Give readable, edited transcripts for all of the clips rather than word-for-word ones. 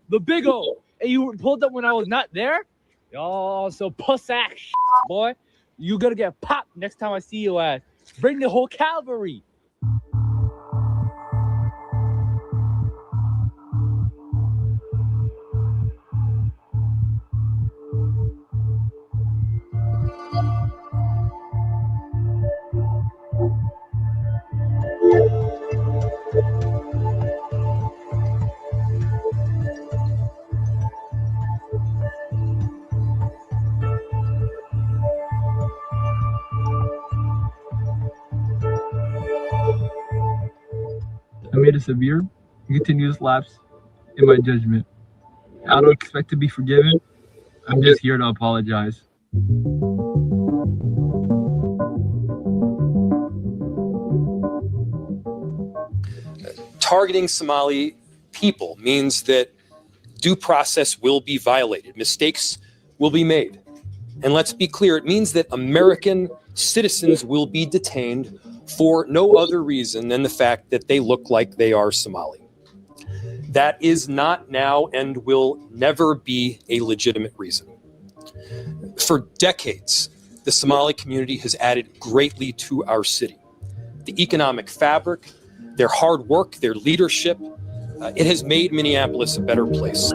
The big O. And you pulled up when I was not there? Oh, so puss ass, boy. You gonna get popped next time I see you ass. Bring the whole cavalry. I made a severe and continuous lapse in my judgment. I don't expect to be forgiven. I'm just here to apologize. Targeting Somali people means that due process will be violated. Mistakes will be made. And let's be clear, it means that American citizens will be detained for no other reason than the fact that they look like they are Somali. That is not now and will never be a legitimate reason. For decades, the Somali community has added greatly to our city. The economic fabric, their hard work, their leadership, it has made Minneapolis a better place.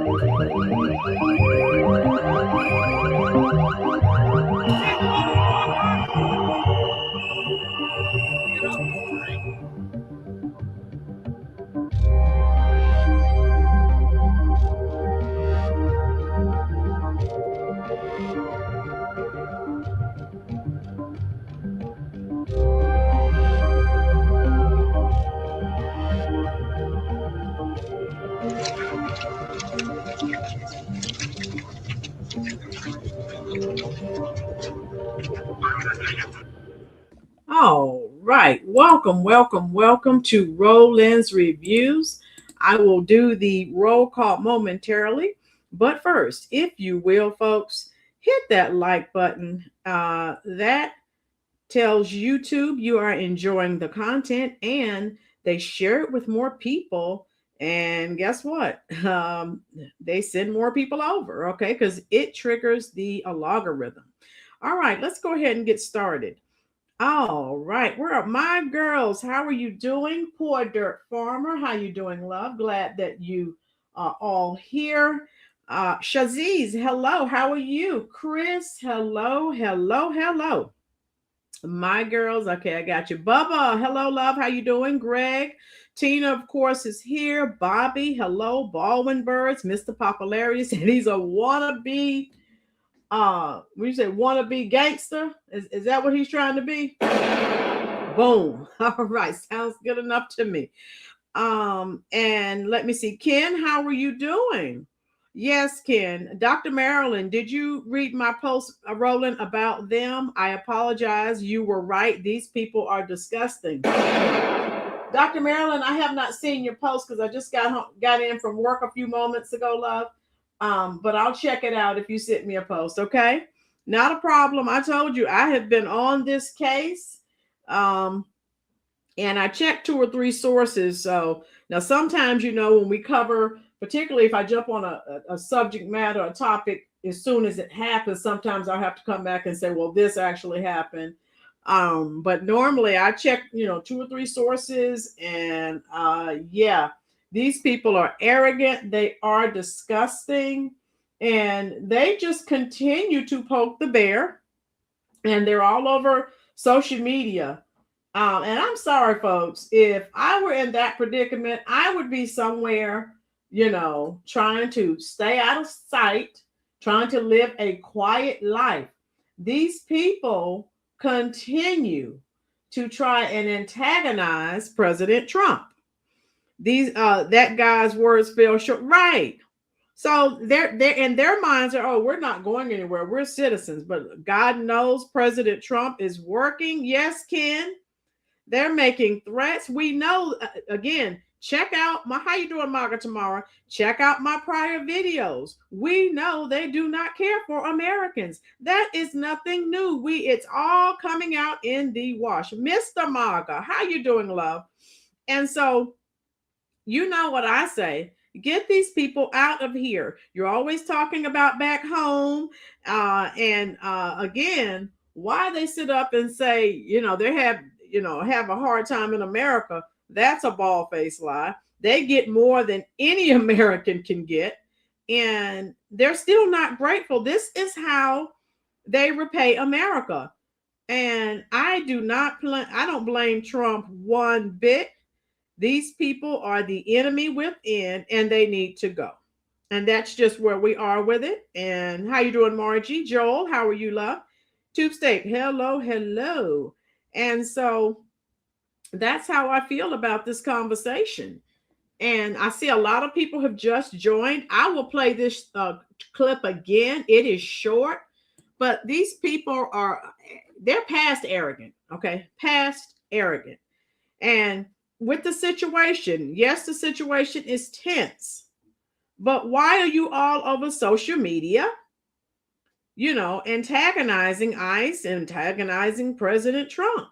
All right, welcome to Rolynn's Reviews. I will do the roll call momentarily, but first, if you will, folks, hit that like button. That tells YouTube you are enjoying the content, and they share it with more people. And guess what? They send more people over, okay? Because it triggers the algorithm. All right, let's go ahead and get started. All right, where are my girls? How are you doing? Poor Dirt Farmer, how you doing, love? Glad that you are all here. Shaziz, hello, how are you? Chris, hello. My girls, okay, I got you. Bubba, hello, love, how you doing? Greg, Tina, of course, is here. Bobby, hello. Baldwin Birds, Mr. Popularius, and he's a wannabe. When you say wannabe gangster, is that what he's trying to be? Boom. All right, sounds good enough to me. And let me see, Ken, how are you doing? Yes, Ken. Dr. Marilyn, did you read my post, Rolynn, about them? I apologize. You were right. These people are disgusting. Dr. Marilyn, I have not seen your post because I just got in from work a few moments ago, love. But I'll check it out if you sent me a post, okay? Not a problem. I told you I have been on this case. And I checked 2 or 3 sources. So now sometimes, when we cover, particularly if I jump on a subject matter, a topic, as soon as it happens, sometimes I'll have to come back and say, well, this actually happened. But normally I check, 2 or 3 sources, and yeah, these people are arrogant. They are disgusting, and they just continue to poke the bear, and they're all over social media. And I'm sorry, folks, if I were in that predicament, I would be somewhere, trying to stay out of sight, trying to live a quiet life. These people continue to try and antagonize President Trump. That guy's words fell short, right? So they're in their minds are, oh, we're not going anywhere. We're citizens, but God knows President Trump is working. Yes, Ken. They're making threats. We know, again, check out how you doing, Margaret, tomorrow? Check out my prior videos. We know they do not care for Americans. That is nothing new. It's all coming out in the wash. Mr. Marga, how you doing, love? And so, you know what I say. Get these people out of here. You're always talking about back home. Again, why they sit up and say, they have a hard time in America. That's a bald-faced lie. They get more than any American can get, and they're still not grateful. This is how they repay America. And I don't blame Trump one bit. These people are the enemy within, and they need to go. And that's just where we are with it. And how you doing, Margie? Joel, how are you, love? Tube Steak, hello, hello. And so that's how I feel about this conversation. And I see a lot of people have just joined. I will play this clip again. It is short, but these people they're past arrogant, okay? Past arrogant. And with the situation, yes, the situation is tense, but why are you all over social media, antagonizing ICE, antagonizing President Trump?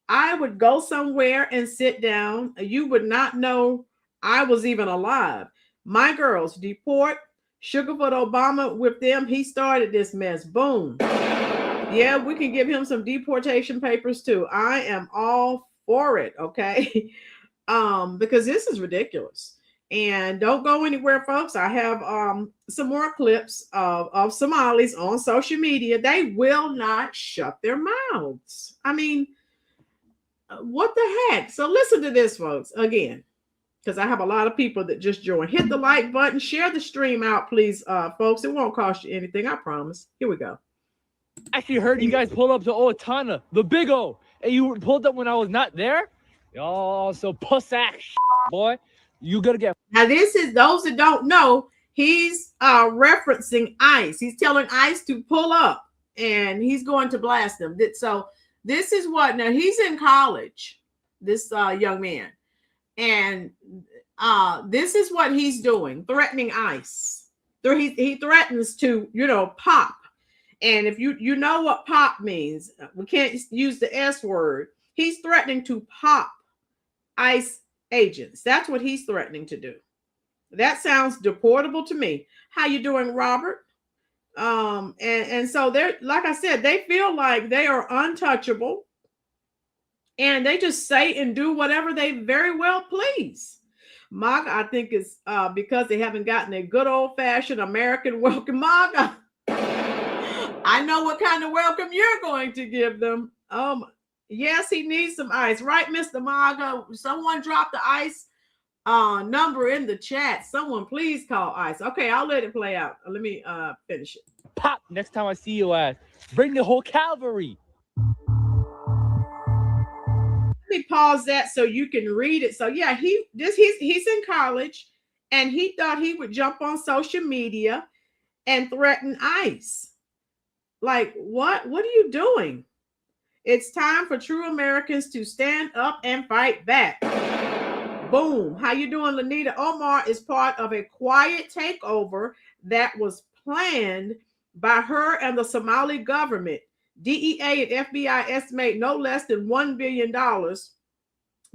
I would go somewhere and sit down. You would not know I was even alive. My girls, deport, Sugarfoot Obama with them. He started this mess. Boom. Yeah, we can give him some deportation papers too. I am all for it, okay? Because this is ridiculous. And don't go anywhere, folks. I have some more clips of Somalis on social media. They will not shut their mouths. I mean, what the heck? So listen to this, folks, again, because I have a lot of people that just joined. Hit the like button, share the stream out, please, folks. It won't cost you anything, I promise. Here we go. I actually heard you guys pulled up to Otana, the big O, and you pulled up when I was not there. Y'all so puss-ass, boy. You gotta get. Now, this is those that don't know. He's referencing ICE. He's telling ICE to pull up, and he's going to blast them. So this is what, now he's in college, this young man, and this is what he's doing, threatening ICE. He threatens to, pop. And if you know what pop means, we can't use the S word. He's threatening to pop ICE agents. That's what he's threatening to do. That sounds deportable to me. How you doing, Robert? And so they're, like I said, they feel like they are untouchable, and they just say and do whatever they very well please. MAGA, I think, is because they haven't gotten a good old-fashioned American welcome. MAGA, I know what kind of welcome you're going to give them. Yes, he needs some ice, right, Mr. MAGA? Someone drop the ICE number in the chat. Someone please call ICE. Okay, I'll let it play out. Let me finish it. Pop next time I see you ass. Bring the whole cavalry. Let me pause that so you can read it. So yeah, he's in college, and he thought he would jump on social media and threaten ICE. Like, what are you doing? It's time for true Americans to stand up and fight back. Boom. How you doing, Lanita? Omar is part of a quiet takeover that was planned by her and the Somali government. DEA and FBI estimate no less than $1 billion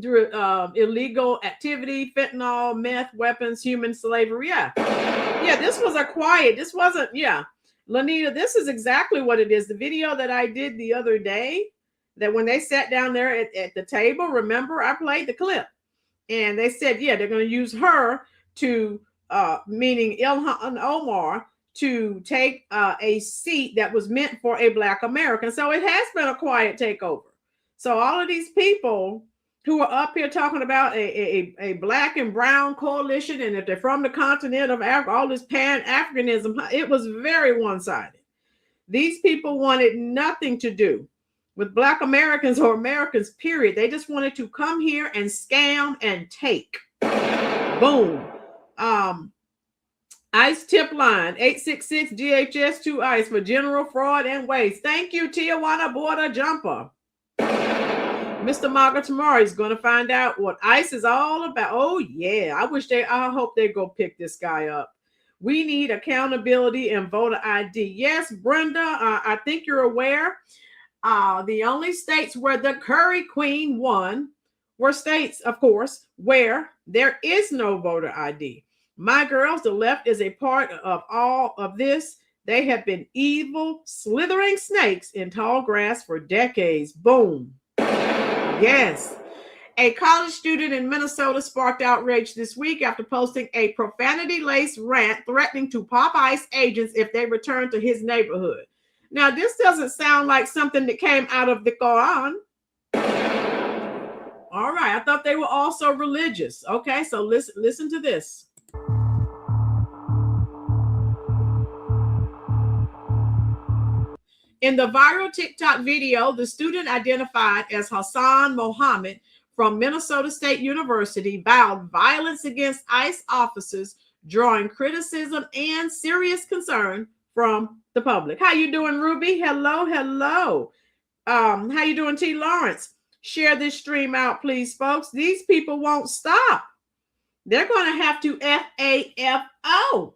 through illegal activity, fentanyl, meth, weapons, human slavery. Yeah, this was this wasn't, Lanita, this is exactly what it is. The video that I did the other day, that when they sat down there at the table, remember, I played the clip. And they said, yeah, they're going to use her to, meaning Ilhan Omar, to take a seat that was meant for a Black American. So it has been a quiet takeover. So all of these people who are up here talking about a Black and brown coalition, and if they're from the continent of Africa, all this Pan-Africanism, it was very one-sided. These people wanted nothing to do with Black Americans or Americans, period. They just wanted to come here and scam and take. Boom. ICE tip line, 866 GHS 2 ICE for general fraud and waste. Thank you, Tijuana Border Jumper. Mr. Maga tomorrow is going to find out what ICE is all about. Oh, yeah. I hope they go pick this guy up. We need accountability and voter ID. Yes, Brenda, I think you're aware. The only states where the Curry Queen won were states, of course, where there is no voter ID. My girls, the left is a part of all of this. They have been evil, slithering snakes in tall grass for decades. Boom. Yes. A college student in Minnesota sparked outrage this week after posting a profanity-laced rant threatening to pop ICE agents if they return to his neighborhood. Now, this doesn't sound like something that came out of the Quran. All right. I thought they were also religious. Okay, so listen to this. In the viral TikTok video, the student identified as Hassan Mohammed from Minnesota State University vowed violence against ICE officers, drawing criticism and serious concern from the public. How you doing, Ruby? Hello, hello. How you doing, T. Lawrence? Share this stream out, please, folks. These people won't stop. They're going to have to FAFO.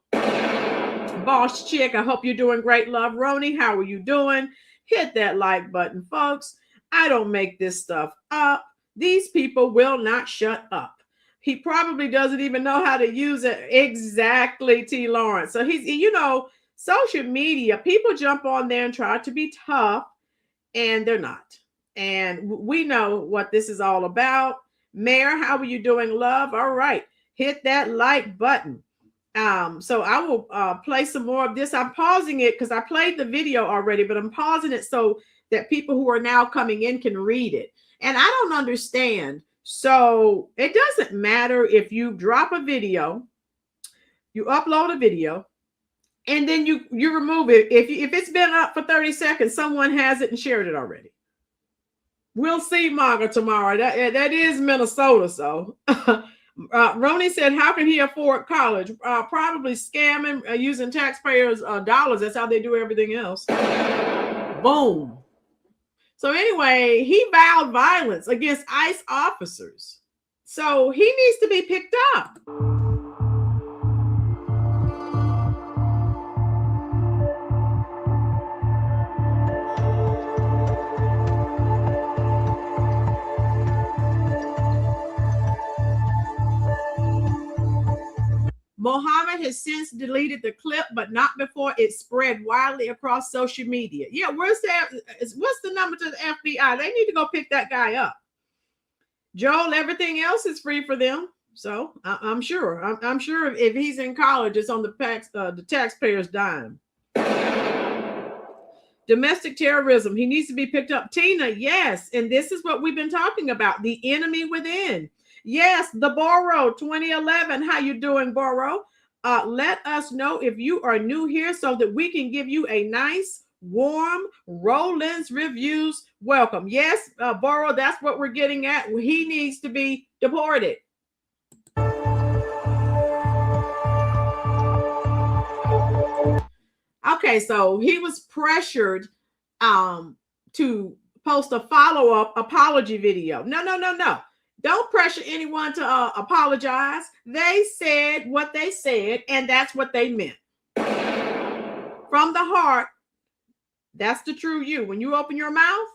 Boss Chick, I hope you're doing great, love. Roni, how are you doing? Hit that like button, folks. I don't make this stuff up. These people will not shut up. He probably doesn't even know how to use it. Exactly, T. Lawrence. So he's, social media, people jump on there and try to be tough, and they're not. And we know what this is all about. Mayor, how are you doing, love? All right. Hit that like button. So I will play some more of this. I'm pausing it because I played the video already, but I'm pausing it so that people who are now coming in can read it. And I don't understand. So it doesn't matter if you drop a video, you upload a video, and then you remove it. If it's been up for 30 seconds, someone has it and shared it already. We'll see, Marga, tomorrow. That is Minnesota, so. Roni said, how can he afford college? Probably scamming, using taxpayers' dollars. That's how they do everything else. Boom. So anyway, he vowed violence against ICE officers. So he needs to be picked up. Mohammed has since deleted the clip, but not before it spread widely across social media. Yeah, what's the number to the FBI? They need to go pick that guy up. Joel, everything else is free for them. So I'm sure. I'm sure if he's in college, it's on the taxpayer's dime. Domestic terrorism. He needs to be picked up. Tina, yes. And this is what we've been talking about. The enemy within. Yes, the Borough 2011. How you doing, Borough? Let us know if you are new here so that we can give you a nice, warm Rolynn's Reviews welcome. Yes, Borough, that's what we're getting at. He needs to be deported. Okay, so he was pressured to post a follow-up apology video. No. Don't pressure anyone to apologize. They said what they said, and that's what they meant. from the heart, that's the true you. When you open your mouth,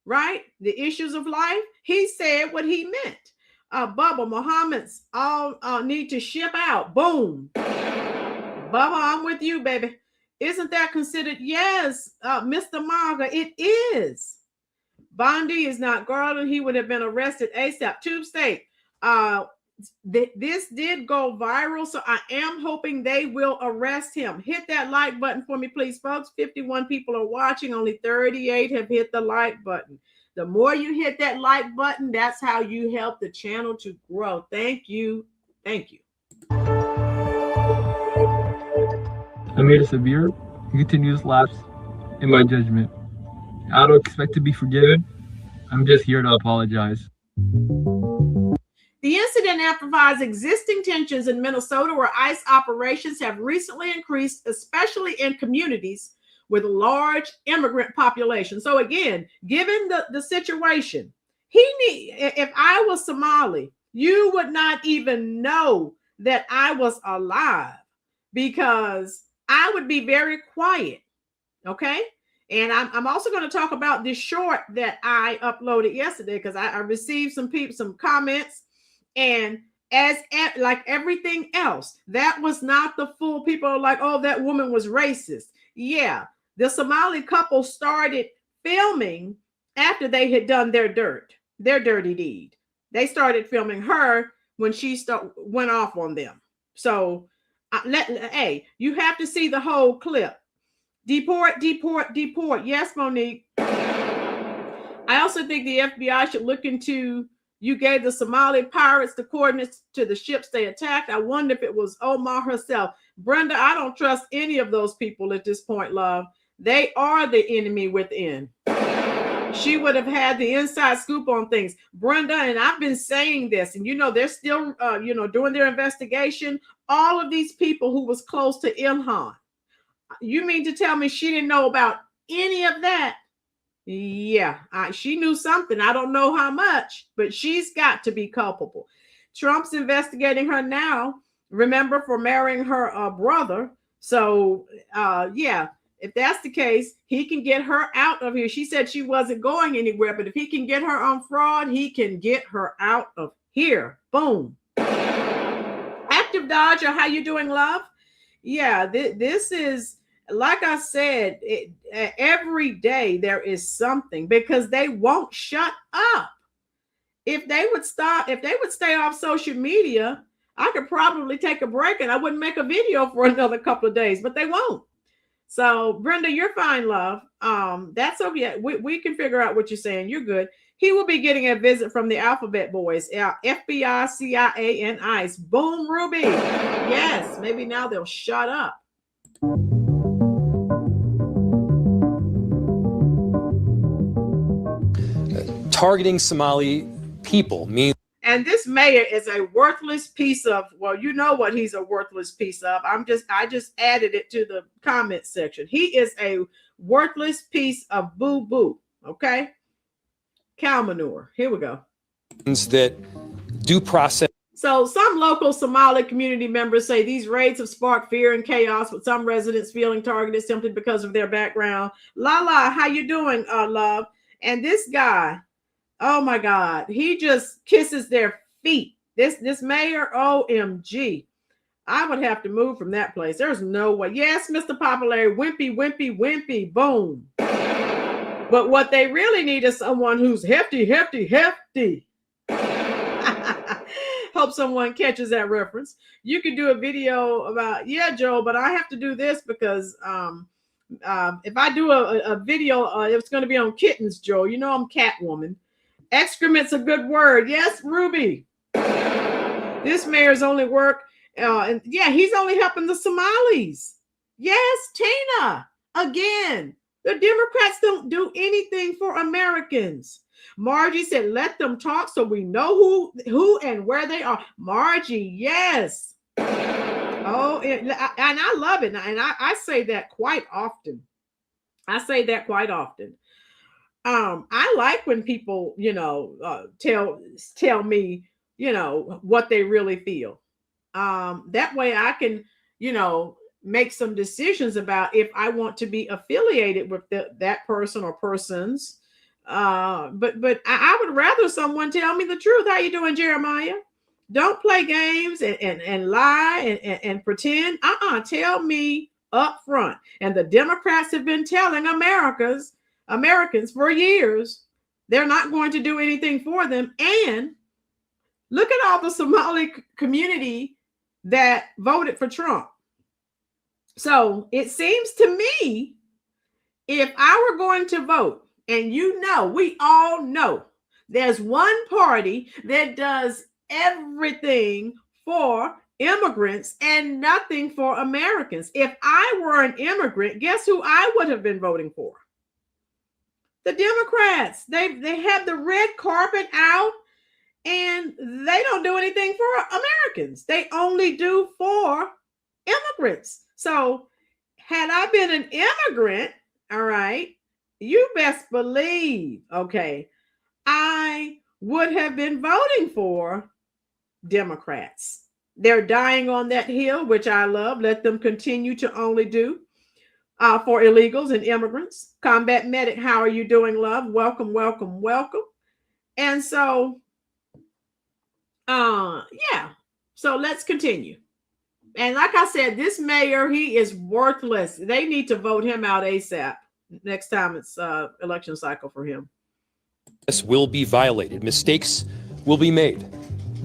right? The issues of life, he said what he meant. Bubba, Muhammad's all need to ship out. Boom. Bubba, I'm with you, baby. Isn't that considered? Yes, Mr. Marga, it is. Bondi is not Garland. He would have been arrested ASAP. Tube State. This did go viral, so I am hoping they will arrest him. Hit that like button for me, please, folks. 51 people are watching. Only 38 have hit the like button. The more you hit that like button, that's how you help the channel to grow. Thank you. Thank you. I made a severe and continuous lapse in my judgment. I don't expect to be forgiven. I'm just here to apologize. The incident amplifies existing tensions in Minnesota, where ICE operations have recently increased, especially in communities with a large immigrant population. So again, given the situation, if I was Somali, you would not even know that I was alive, because I would be very quiet. Okay. And I'm also going to talk about this short that I uploaded yesterday, because I received some comments. And like everything else, that was not the full. People are like, oh, that woman was racist. Yeah, the Somali couple started filming after they had done their dirty deed. They started filming her when she went off on them. So, hey, you have to see the whole clip. Deport, deport, deport. Yes, Monique. I also think the FBI should look into. You gave the Somali pirates the coordinates to the ships they attacked. I wonder if it was Omar herself. Brenda, I don't trust any of those people at this point, love. They are the enemy within. She would have had the inside scoop on things. Brenda, and I've been saying this, and they're still, doing their investigation. All of these people who was close to Ilhan. You mean to tell me she didn't know about any of that? Yeah, she knew something. I don't know how much, but she's got to be culpable. Trump's investigating her now, remember, for marrying her brother. So, yeah, if that's the case, he can get her out of here. She said she wasn't going anywhere, but if he can get her on fraud, he can get her out of here. Boom. Active Dodger, how you doing, love? Yeah, this is... Like I said, every day there is something, because they won't shut up. If they would stay off social media, I could probably take a break and I wouldn't make a video for another couple of days, but they won't. So Brenda, you're fine, love. That's okay. We can figure out what you're saying. You're good. He will be getting a visit from the Alphabet Boys, FBI, CIA, and ICE. Boom, Ruby. Yes, maybe now they'll shut up. Targeting Somali people means. And this mayor is a worthless piece of, well, you know what he's a worthless piece of. I just added it to the comment section. He is a worthless piece of boo-boo. Okay. Cow manure. Here we go. That due process. So some local Somali community members say these raids have sparked fear and chaos, with some residents feeling targeted simply because of their background. Lala, how you doing, love? And this guy, oh my God, he just kisses their feet. This mayor, OMG. I would have to move from that place. There's no way. Yes, Mr. Popularity, wimpy, wimpy, wimpy, boom. But what they really need is someone who's hefty, hefty, hefty. Hope someone catches that reference. You could do a video about, yeah, Joe, but I have to do this because if I do a video, it's going to be on kittens, Joe. You know I'm Catwoman. Excrement's a good word. Yes, Ruby. This mayor's only work, and yeah, he's only helping the Somalis. Yes, Tina. Again, the Democrats don't do anything for Americans. Margie said, let them talk so we know who and where they are. Margie, yes. Oh, and I love it. And I say that quite often. I like when people, tell me, what they really feel. That way I can, make some decisions about if I want to be affiliated with that person or persons. But I would rather someone tell me the truth. How you doing, Jeremiah? Don't play games and lie and pretend. Tell me up front. And the Democrats have been telling Americans for years they're not going to do anything for them. And look at all the Somali community that voted for Trump. So it seems to me, if I were going to vote, and we all know there's one party that does everything for immigrants and nothing for Americans. If I were an immigrant, guess who I would have been voting for? The Democrats. They have the red carpet out, and they don't do anything for Americans. They only do for immigrants. So had I been an immigrant, all right, you best believe, okay, I would have been voting for Democrats. They're dying on that hill, which I love. Let them continue to only do for illegals and immigrants. Combat Medic, how are you doing, love? Welcome, welcome, welcome. And so, yeah, so let's continue. And like I said, this mayor, he is worthless. They need to vote him out ASAP. Next time it's election cycle for him. This will be violated. Mistakes will be made.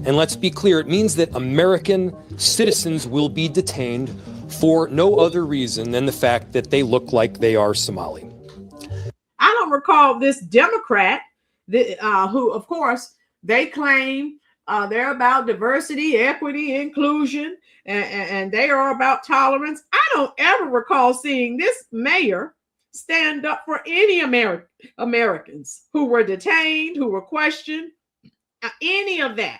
And let's be clear, it means that American citizens will be detained for no other reason than the fact that they look like they are Somali. I don't recall this Democrat who, of course, they claim they're about diversity, equity, inclusion, and they are about tolerance. I don't ever recall seeing this mayor stand up for any Americans who were detained, who were questioned, any of that.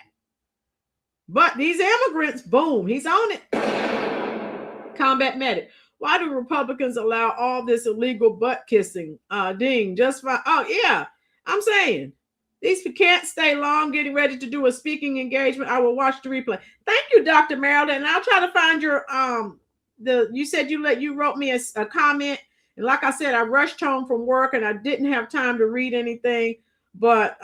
But these immigrants, boom, he's on it. Combat Medic. Why do Republicans allow all this illegal butt kissing? Ding, just fine. Oh, yeah, I'm saying these can't stay long getting ready to do a speaking engagement. I will watch the replay. Thank you, Dr. Marilyn. And I'll try to find your, you said you wrote me a comment. And like I said, I rushed home from work and I didn't have time to read anything. But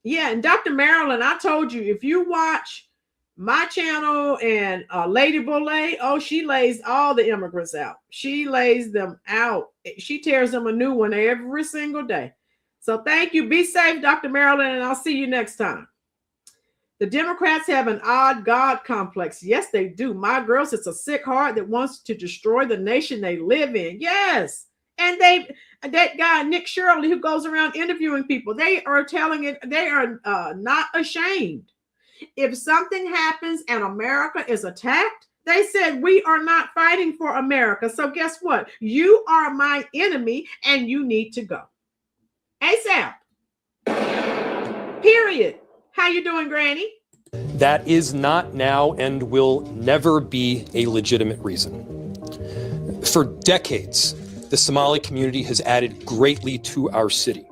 yeah, and Dr. Marilyn, I told you, if you watch my channel and Lady Boulay, oh, she lays all the immigrants out. She lays them out. She tears them a new one every single day. So thank you. Be safe, Dr. Marilyn, and I'll see you next time. The Democrats have an odd God complex. Yes, they do. My girls, it's a sick heart that wants to destroy the nation they live in. Yes. And that guy, Nick Shirley, who goes around interviewing people, they are telling it, they are not ashamed. If something happens and America is attacked, they said, we are not fighting for America. So guess what? You are my enemy and you need to go. ASAP. Period. How you doing, Granny? That is not now and will never be a legitimate reason. For decades, the Somali community has added greatly to our city.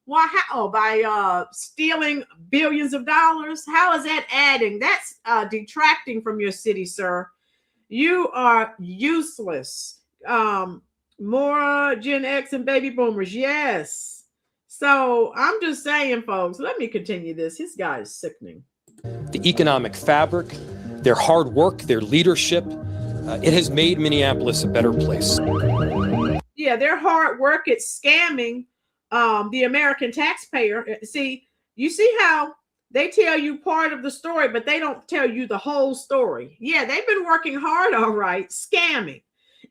Why? How? By stealing billions of dollars? How is that adding? That's detracting from your city, sir. You are useless. More Gen X and baby boomers. Yes. So I'm just saying, folks, let me continue this. This guy is sickening. The economic fabric, their hard work, their leadership, it has made Minneapolis a better place. Yeah, their hard work at scamming the American taxpayer. See, you see how they tell you part of the story, but they don't tell you the whole story. Yeah, they've been working hard, all right, scamming.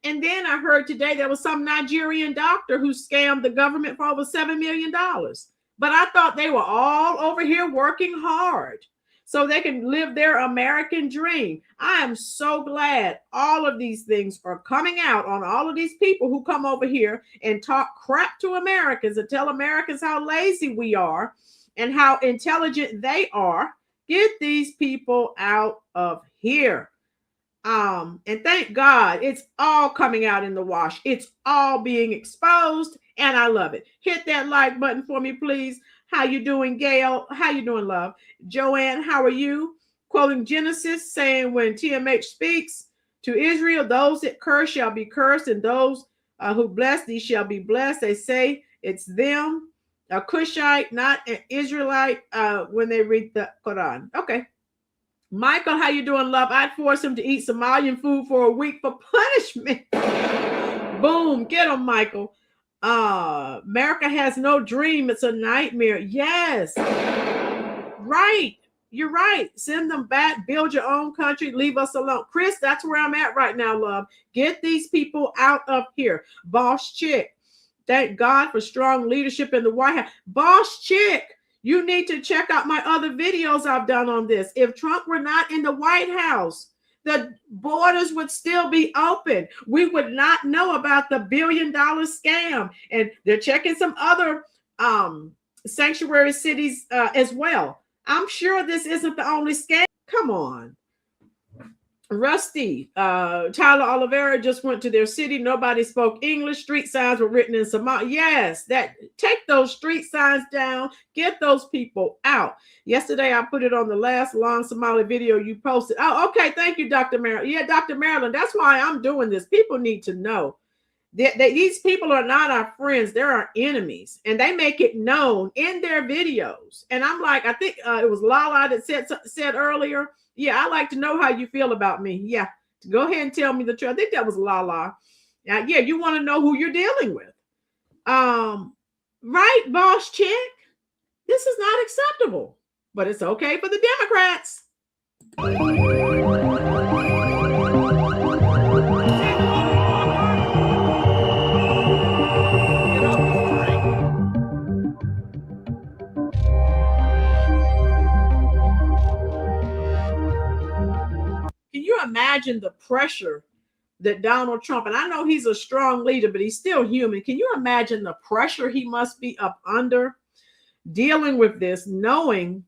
And then I heard today there was some Nigerian doctor who scammed the government for over $7 million. But I thought they were all over here working hard so they can live their American dream. I am so glad all of these things are coming out on all of these people who come over here and talk crap to Americans and tell Americans how lazy we are and how intelligent they are. Get these people out of here. And thank God it's all coming out in the wash. It's all being exposed and I love it. Hit that like button for me, please. How you doing, Gail? How you doing, love? Joanne, how are you? Quoting Genesis, saying when TMH speaks To Israel, those that curse shall be cursed, and those who bless thee shall be blessed. They say it's them, a Cushite, not an Israelite, when they read the Quran. Okay. Michael, how you doing, love? I'd force him to eat Somalian food for a week for punishment. Boom. Get him, Michael. America has no dream. It's a nightmare. Yes. Right. You're right. Send them back. Build your own country. Leave us alone. Chris, that's where I'm at right now, love. Get these people out of here. Boss Chick. Thank God for strong leadership in the White House. Boss Chick, you need to check out my other videos I've done on this. If Trump were not in the White House, the borders would still be open. We would not know about the $1 billion scam. And they're checking some other sanctuary cities as well. I'm sure this isn't the only scam. Come on. Rusty, Tyler Oliveira just went to their city. Nobody spoke English. Street signs were written in Somali. Yes, take those street signs down. Get those people out. Yesterday, I put it on the last long Somali video you posted. Oh, okay. Thank you, Dr. Marilyn. Yeah, Dr. Marilyn. That's why I'm doing this. People need to know that these people are not our friends. They're our enemies. And they make it known in their videos. And I'm like, I think it was Lala that said earlier, yeah, I like to know how you feel about me. Yeah, go ahead and tell me the truth. I think that was Lala. Yeah, you want to know who you're dealing with. Right, Boss Chick? This is not acceptable, but it's okay for the Democrats. Can you imagine the pressure that Donald Trump, and I know he's a strong leader, but he's still human. Can you imagine the pressure he must be up under dealing with this, knowing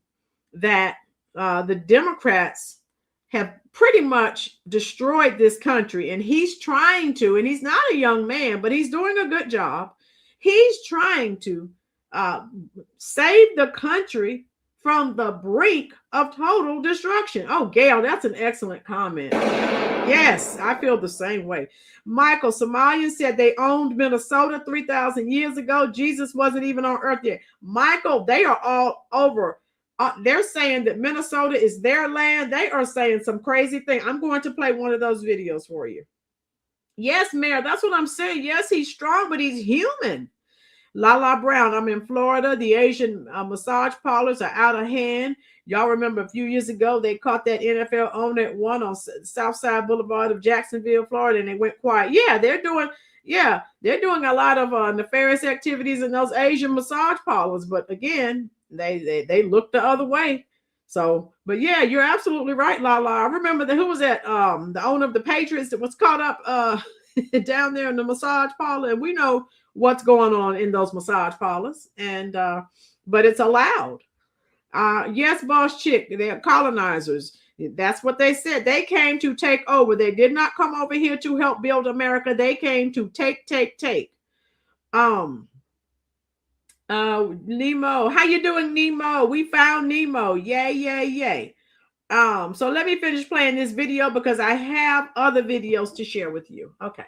that the Democrats have pretty much destroyed this country, and he's trying to, and he's not a young man, but he's doing a good job. He's trying to save the country from the brink of total destruction. Oh, Gail, that's an excellent comment. Yes, I feel the same way. Michael, Somalians said they owned Minnesota 3,000 years ago. Jesus wasn't even on earth yet. Michael, they are all over. They're saying that Minnesota is their land. They are saying some crazy thing. I'm going to play one of those videos for you. Yes, Mayor, that's what I'm saying. Yes, he's strong, but he's human. Lala Brown, I'm in Florida. The Asian massage parlors are out of hand. Y'all remember a few years ago, they caught that NFL owner at one on Southside Boulevard of Jacksonville, Florida, and they went quiet. Yeah, they're doing a lot of nefarious activities in those Asian massage parlors. But again, they look the other way. So, but yeah, you're absolutely right, Lala. I remember who was that? The owner of the Patriots that was caught up down there in the massage parlor, and we know what's going on in those massage parlors, and but it's allowed. Yes, Boss Chick, they're colonizers. That's what they said. They came to take over. They did not come over here to help build America. They came to take. Nemo, how you doing, Nemo? We found Nemo. Yay. So let me finish playing this video because I have other videos to share with you. Okay.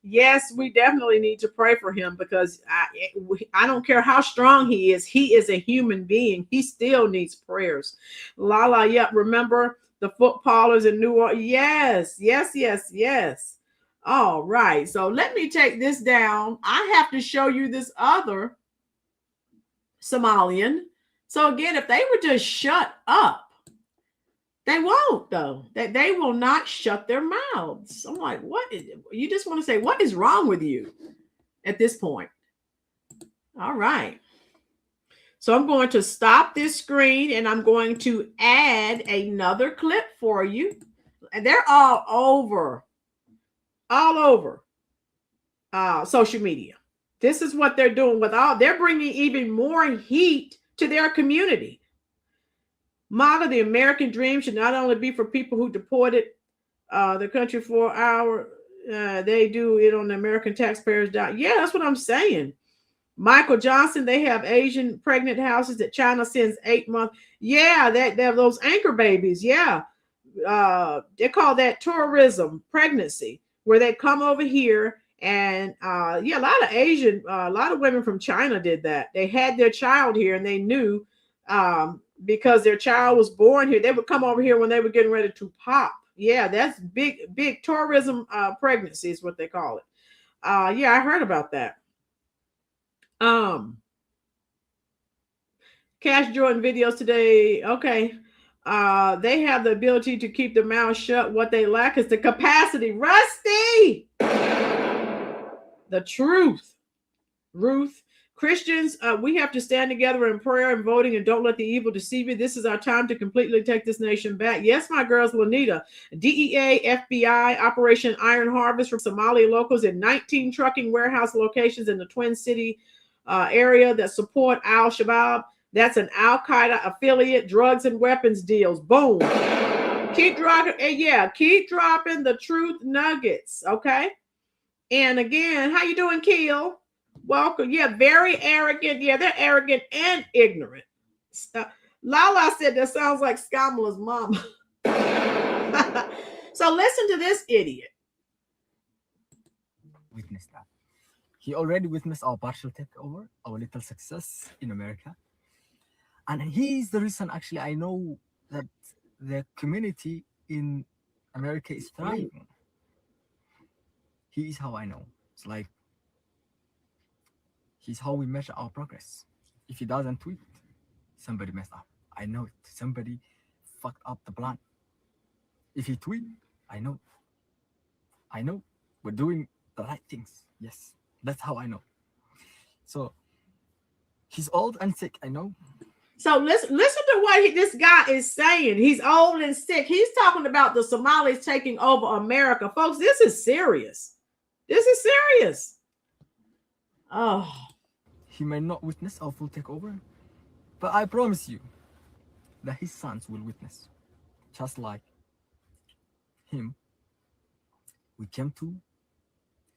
Yes, we definitely need to pray for him because I don't care how strong he is a human being. He still needs prayers. Lala, yep, remember the foot parlors in New Orleans? Yes. All right, so let me take this down. I have to show you this other Somalian. So again, if they would just shut up, they won't, though. They will not shut their mouths. I'm like, you just want to say, what is wrong with you at this point? All right. So I'm going to stop this screen and I'm going to add another clip for you. And they're all over social media. This is what they're doing they're bringing even more heat to their community. Model, the American dream should not only be for people who deported the country for our, they do it on the American taxpayers' dime. Yeah, that's what I'm saying. Michael Johnson, they have Asian pregnant houses that China sends 8 months. Yeah, they have those anchor babies. Yeah. They call that tourism pregnancy, where they come over here and yeah, a lot of Asian, a lot of women from China did that. They had their child here and they knew because their child was born here, they would come over here when they were getting ready to pop. Yeah, that's big tourism pregnancy is what they call it. Yeah, I heard about that. Cash Jordan videos today. Okay. They have the ability to keep their mouth shut. What they lack is the capacity. Rusty! The truth. Ruth. Christians, we have to stand together in prayer and voting, and don't let the evil deceive you. This is our time to completely take this nation back. Yes, my girls, Lanita. DEA, FBI, Operation Iron Harvest from Somali locals in 19 trucking warehouse locations in the Twin City area that support Al-Shabaab. That's an Al-Qaeda affiliate, drugs and weapons deals. Boom. Keep dropping, keep dropping the truth nuggets, okay? And again, how you doing, Keel? Welcome. Yeah, very arrogant. Yeah, they're arrogant and ignorant. Lala said that sounds like Skamala's mama. So listen to this idiot. Witness that. He already witnessed our partial takeover, our little success in America. And he's the reason, actually, I know that the community in America is thriving. He is how I know. It's like, he's how we measure our progress. If he doesn't tweet, somebody messed up. I know it. Somebody fucked up the plan. If he tweet, I know. I know. We're doing the right things. Yes, that's how I know. So, he's old and sick, I know. So listen to what this guy is saying. He's old and sick. He's talking about the Somalis taking over America. Folks, this is serious. This is serious. Oh. He may not witness our full takeover, but I promise you that his sons will witness. Just like him, we came to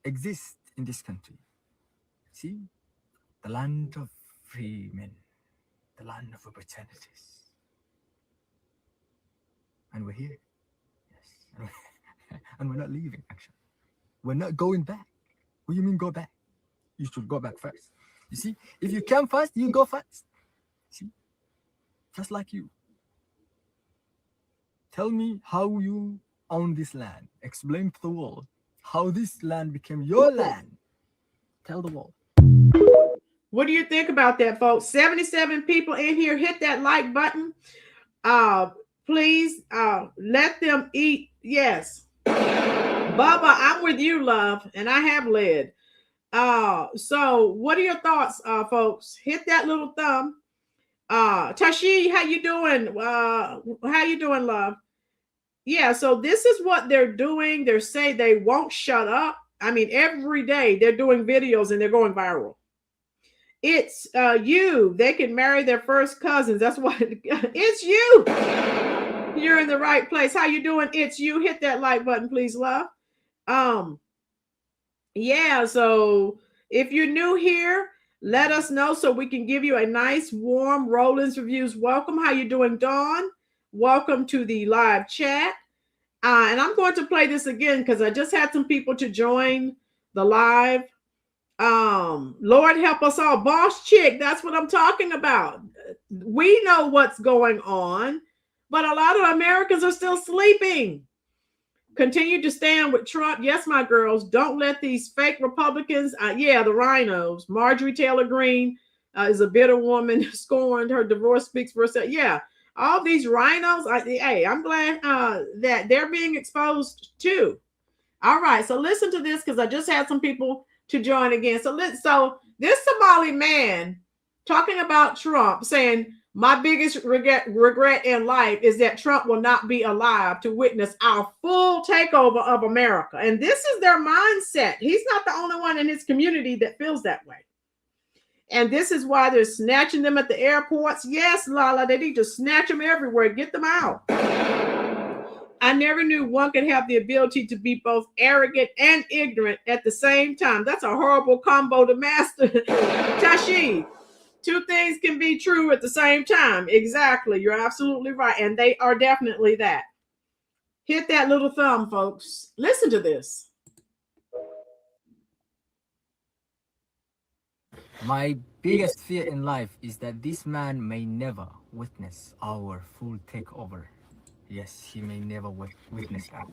exist in this country. See? The land of free men. The land of opportunities. And we're here. Yes. And we're not leaving, actually. We're not going back. What do you mean go back? You should go back first. You see, if you come fast, you go fast. See? Just like you. Tell me how you own this land. Explain to the world how this land became your land. Tell the world. What do you think about that, folks? 77 people in here. Hit that like button. Please let them eat. Yes. Bubba, I'm with you, love. And I have led. So what are your thoughts, folks? Hit that little thumb. Tashi, how you doing? How you doing, love? Yeah, so this is what they're doing. They're saying they won't shut up. I mean, every day they're doing videos and they're going viral. It's you. They can marry their first cousins. That's why it's you. You're in the right place. How you doing? It's you. Hit that like button, please, love. Yeah, so if you're new here, let us know so we can give you a nice, warm Rolynn's Reviews welcome. How you doing, Dawn? Welcome to the live chat. And I'm going to play this again because I just had some people to join the live. Lord help us all. Boss chick, that's what I'm talking about. We know what's going on, but a lot of Americans are still sleeping. Continue to stand with Trump. Yes, my girls, don't let these fake Republicans, the rhinos. Marjorie Taylor Greene is a bitter woman, scorned. Her divorce speaks for herself. Yeah, all these rhinos. I'm glad that they're being exposed too. All right, so listen to this because I just had some people to join again. So this Somali man talking about Trump saying, my biggest regret in life is that Trump will not be alive to witness our full takeover of America. And this is their mindset. He's not the only one in his community that feels that way. And this is why they're snatching them at the airports. Yes, Lala, they need to snatch them everywhere. Get them out. I never knew one could have the ability to be both arrogant and ignorant at the same time. That's a horrible combo to master. Tashi, two things can be true at the same time. Exactly. You're absolutely right. And they are definitely that. Hit that little thumb, folks. Listen to this. My biggest fear in life is that this man may never witness our full takeover. Yes, he may never witness that.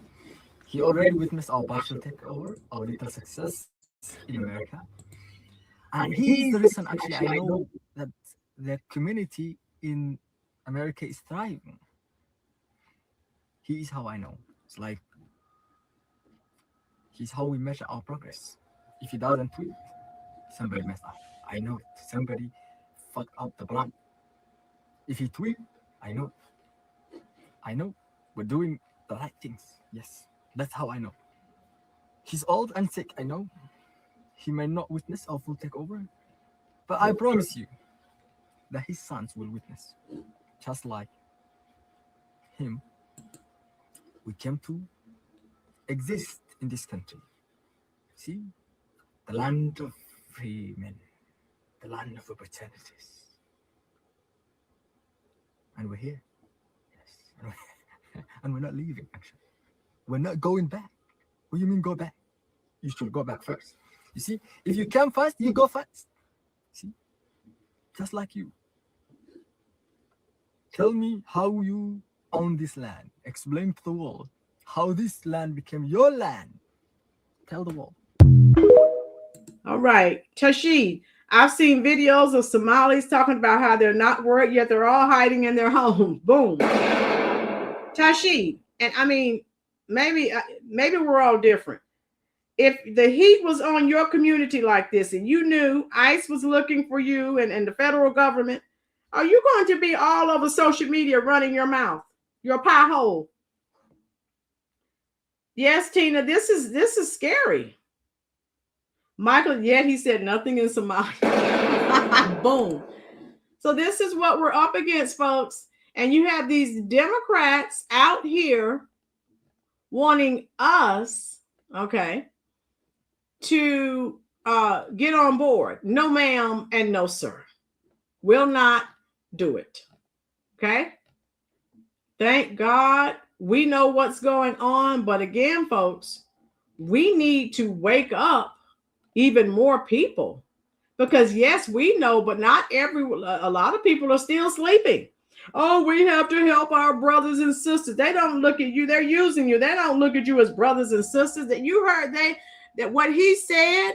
He already witnessed our partial takeover, our little success in America. And he is the reason, actually, I know that the community in America is thriving. He is how I know. It's like, he's how we measure our progress. If he doesn't tweet, somebody messed up. I know it. Somebody fucked up the plan. If he tweet, I know. I know we're doing the right things. Yes, that's how I know. He's old and sick, I know. He may not witness our full takeover, but I promise you that his sons will witness. Just like him, we came to exist in this country. See? The land of free men, the land of opportunities. And we're here. Yes. And we're not leaving, actually. We're not going back. What do you mean go back? You should go back first. You see, if you come fast, you go fast. See? Just like you. Tell me how you own this land. Explain to the world how this land became your land. Tell the world. All right. Tashi, I've seen videos of Somalis talking about how they're not worried, yet they're all hiding in their homes. Boom. Tashi, and I mean, maybe we're all different. If the heat was on your community like this and you knew ICE was looking for you and the federal government, are you going to be all over social media running your mouth, your pie hole? Yes, Tina, this is scary. Michael, yeah, he said nothing in Somalia. Boom. So this is what we're up against, folks. And you have these Democrats out here wanting us, okay, to get on board. No, ma'am, and no, sir. Will not do it. Okay? Thank God we know what's going on. But again, folks, we need to wake up even more people. Because yes, we know, but not a lot of people are still sleeping. Oh, we have to help our brothers and sisters. They don't look at you. They're using you. They don't look at you as brothers and sisters. That you heard that what he said,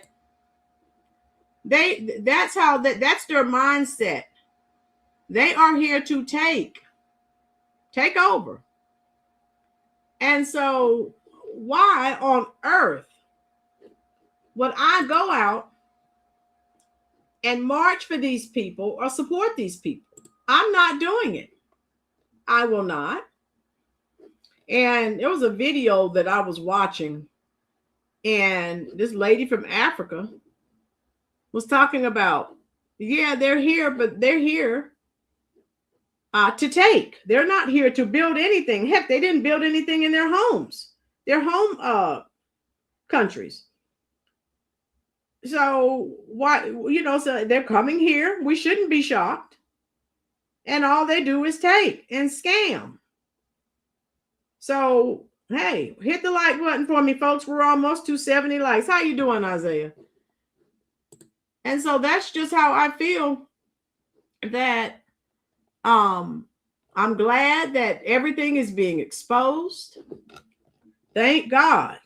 that's their mindset. They are here to take over. And so why on earth would I go out and march for these people or support these people? I'm not doing it. I will not. And there was a video that I was watching, and this lady from Africa was talking about, yeah, they're here, but they're here to take. They're not here to build anything. Heck, they didn't build anything in their homes, their home countries. So why, so they're coming here. We shouldn't be shocked. And all they do is take and scam. So, hey, hit the like button for me, folks. We're almost 270 likes. How you doing, Isaiah? And so that's just how I feel that I'm glad that everything is being exposed. Thank God.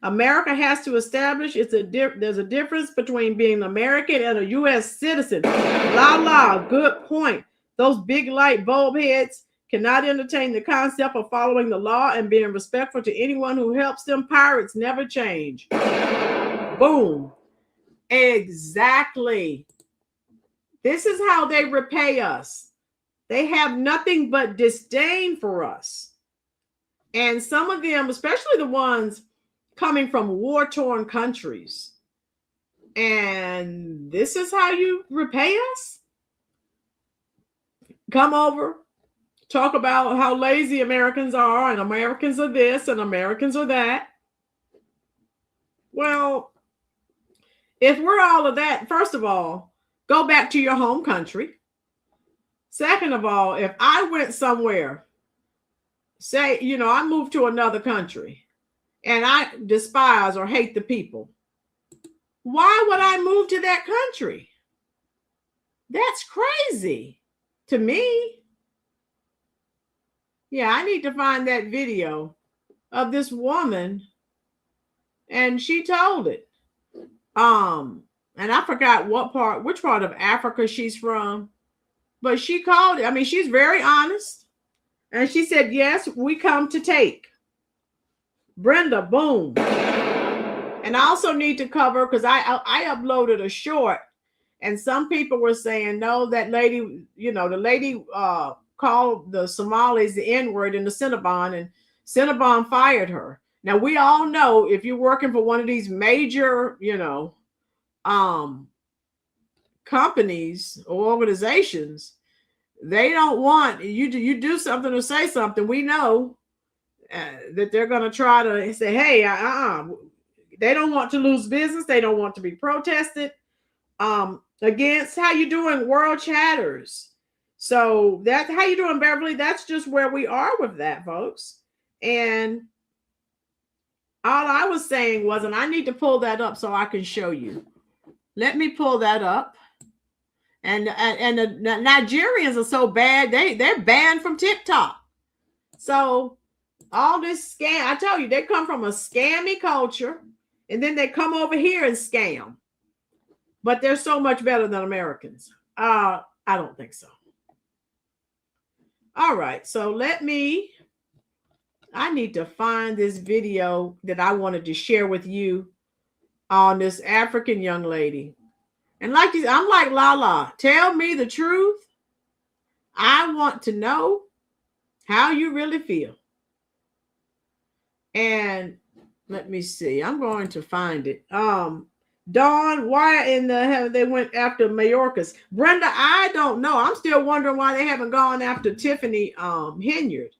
America has to establish there's a difference between being American and a U.S. citizen. Good point. Those big light bulb heads cannot entertain the concept of following the law and being respectful to anyone who helps them. Pirates never change. Boom. Exactly. This is how they repay us. They have nothing but disdain for us. And some of them, especially the ones coming from war-torn countries, And this is how you repay us? Come over, talk about how lazy Americans are, and Americans are this, and Americans are that. Well, if we're all of that, first of all, go back to your home country. Second of all, if I went somewhere, say, I moved to another country and I despise or hate the people, why would I move to that country? That's crazy to me. Yeah, I need to find that video of this woman, and she told it. And I forgot which part of Africa she's from, but she called it. I mean, she's very honest. And she said, yes, we come to take. Brenda, boom. And I also need to cover, because I uploaded a short, and some people were saying, no, that lady, the lady called the Somalis the N-word in the Cinnabon, and Cinnabon fired her. Now, we all know if you're working for one of these major, companies or organizations, they don't want you do something or say something. We know that they're going to try to say, hey, they don't want to lose business. They don't want to be protested against. How you doing, World Chatters? So that's how you doing, Beverly? That's just where we are with that, folks. And all I was saying was, and I need to pull that up so I can show you. Let me pull that up. And the Nigerians are so bad, they're banned from TikTok. So all this scam, I tell you, they come from a scammy culture, and then they come over here and scam. But they're so much better than Americans. I don't think so. All right, so I need to find this video that I wanted to share with you on this African young lady. And I'm like Lala, tell me the truth. I want to know how you really feel. And let me see. I'm going to find it. Dawn, why in the hell they went after Mayorkas? Brenda, I don't know. I'm still wondering why they haven't gone after Tiffany Henyard.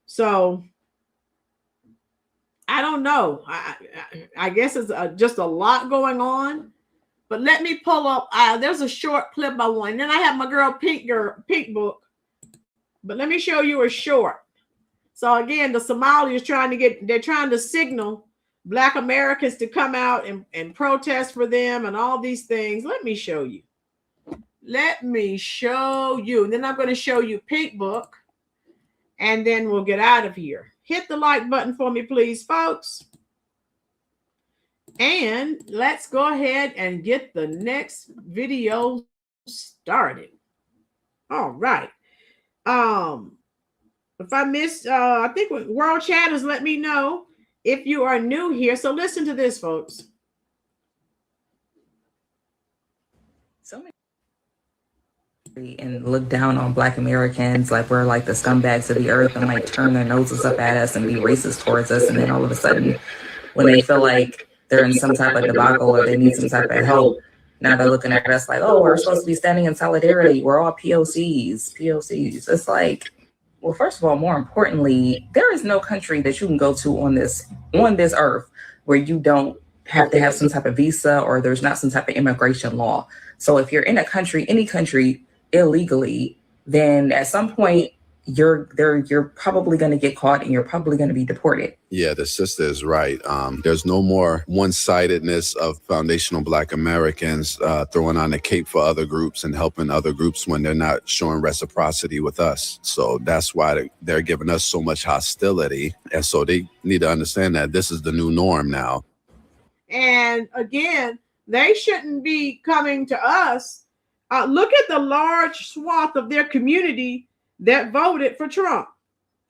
So I don't know. I guess it's just a lot going on. But let me pull up. There's a short clip I want. And then I have my girl Pink book. But let me show you a short. So again, the Somalis they're trying to signal Black Americans to come out and protest for them and all these things. Let me show you. And then I'm going to show you Pink book. And then we'll get out of here. Hit the like button for me, please, folks. And let's go ahead and get the next video started. All right. If I missed, I think World Chatters, let me know if you are new here. So listen to this, folks. And look down on Black Americans like we're like the scumbags of the earth, and like turn their noses up at us and be racist towards us. And then all of a sudden, when they feel like they're in some type of debacle or they need some type of help, now they're looking at us like, oh, we're supposed to be standing in solidarity. We're all POCs. It's like, well, first of all, more importantly, there is no country that you can go to on this earth where you don't have to have some type of visa or there's not some type of immigration law. So if you're in a country, any country, illegally, then at some point you're probably going to get caught and you're probably going to be deported. Yeah, the sister is right. There's no more one-sidedness of foundational Black Americans throwing on the cape for other groups and helping other groups when they're not showing reciprocity with us. So that's why they're giving us so much hostility. And so they need to understand that this is the new norm now. And again, they shouldn't be coming to us. Look at the large swath of their community that voted for Trump.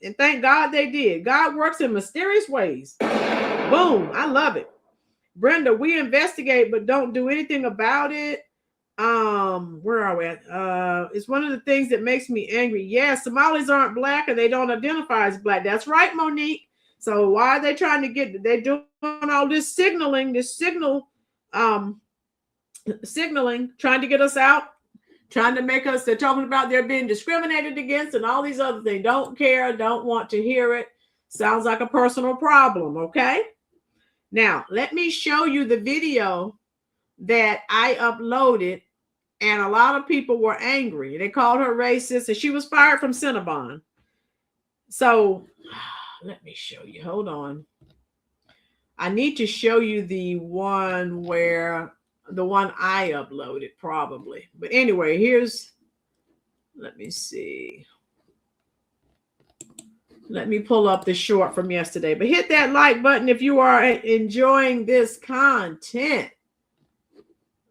And thank God they did. God works in mysterious ways. Boom. I love it. Brenda, we investigate, but don't do anything about it. Where are we at? It's one of the things that makes me angry. Yeah, Somalis aren't Black and they don't identify as Black. That's right, Monique. So why are they trying to they're doing all this signaling, this signal signaling, trying to get us out, trying to make us, they're talking about they're being discriminated against and all these other things. Don't care, don't want to hear it. Sounds like a personal problem, okay? Now, let me show you the video that I uploaded, and a lot of people were angry. They called her racist, and she was fired from Cinnabon. So, let me show you. Hold on. I need to show you the one I uploaded probably. But anyway, let me see. Let me pull up the short from yesterday. But hit that like button if you are enjoying this content.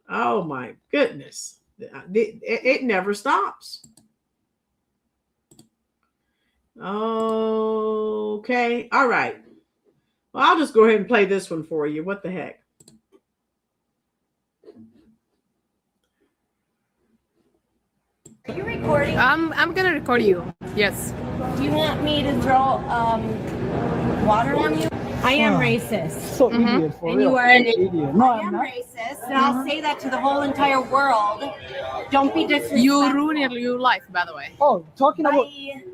Oh my goodness. It never stops. Okay. All right. Well, I'll just go ahead and play this one for you. What the heck? Are you recording? I'm gonna record you. Yes. Do you want me to throw water on you? I am racist. So idiot, for and real. you are an idiot. No, I am racist, and I'll say that to the whole entire world. Don't be disrespectful. You ruin your life, by the way. Oh, you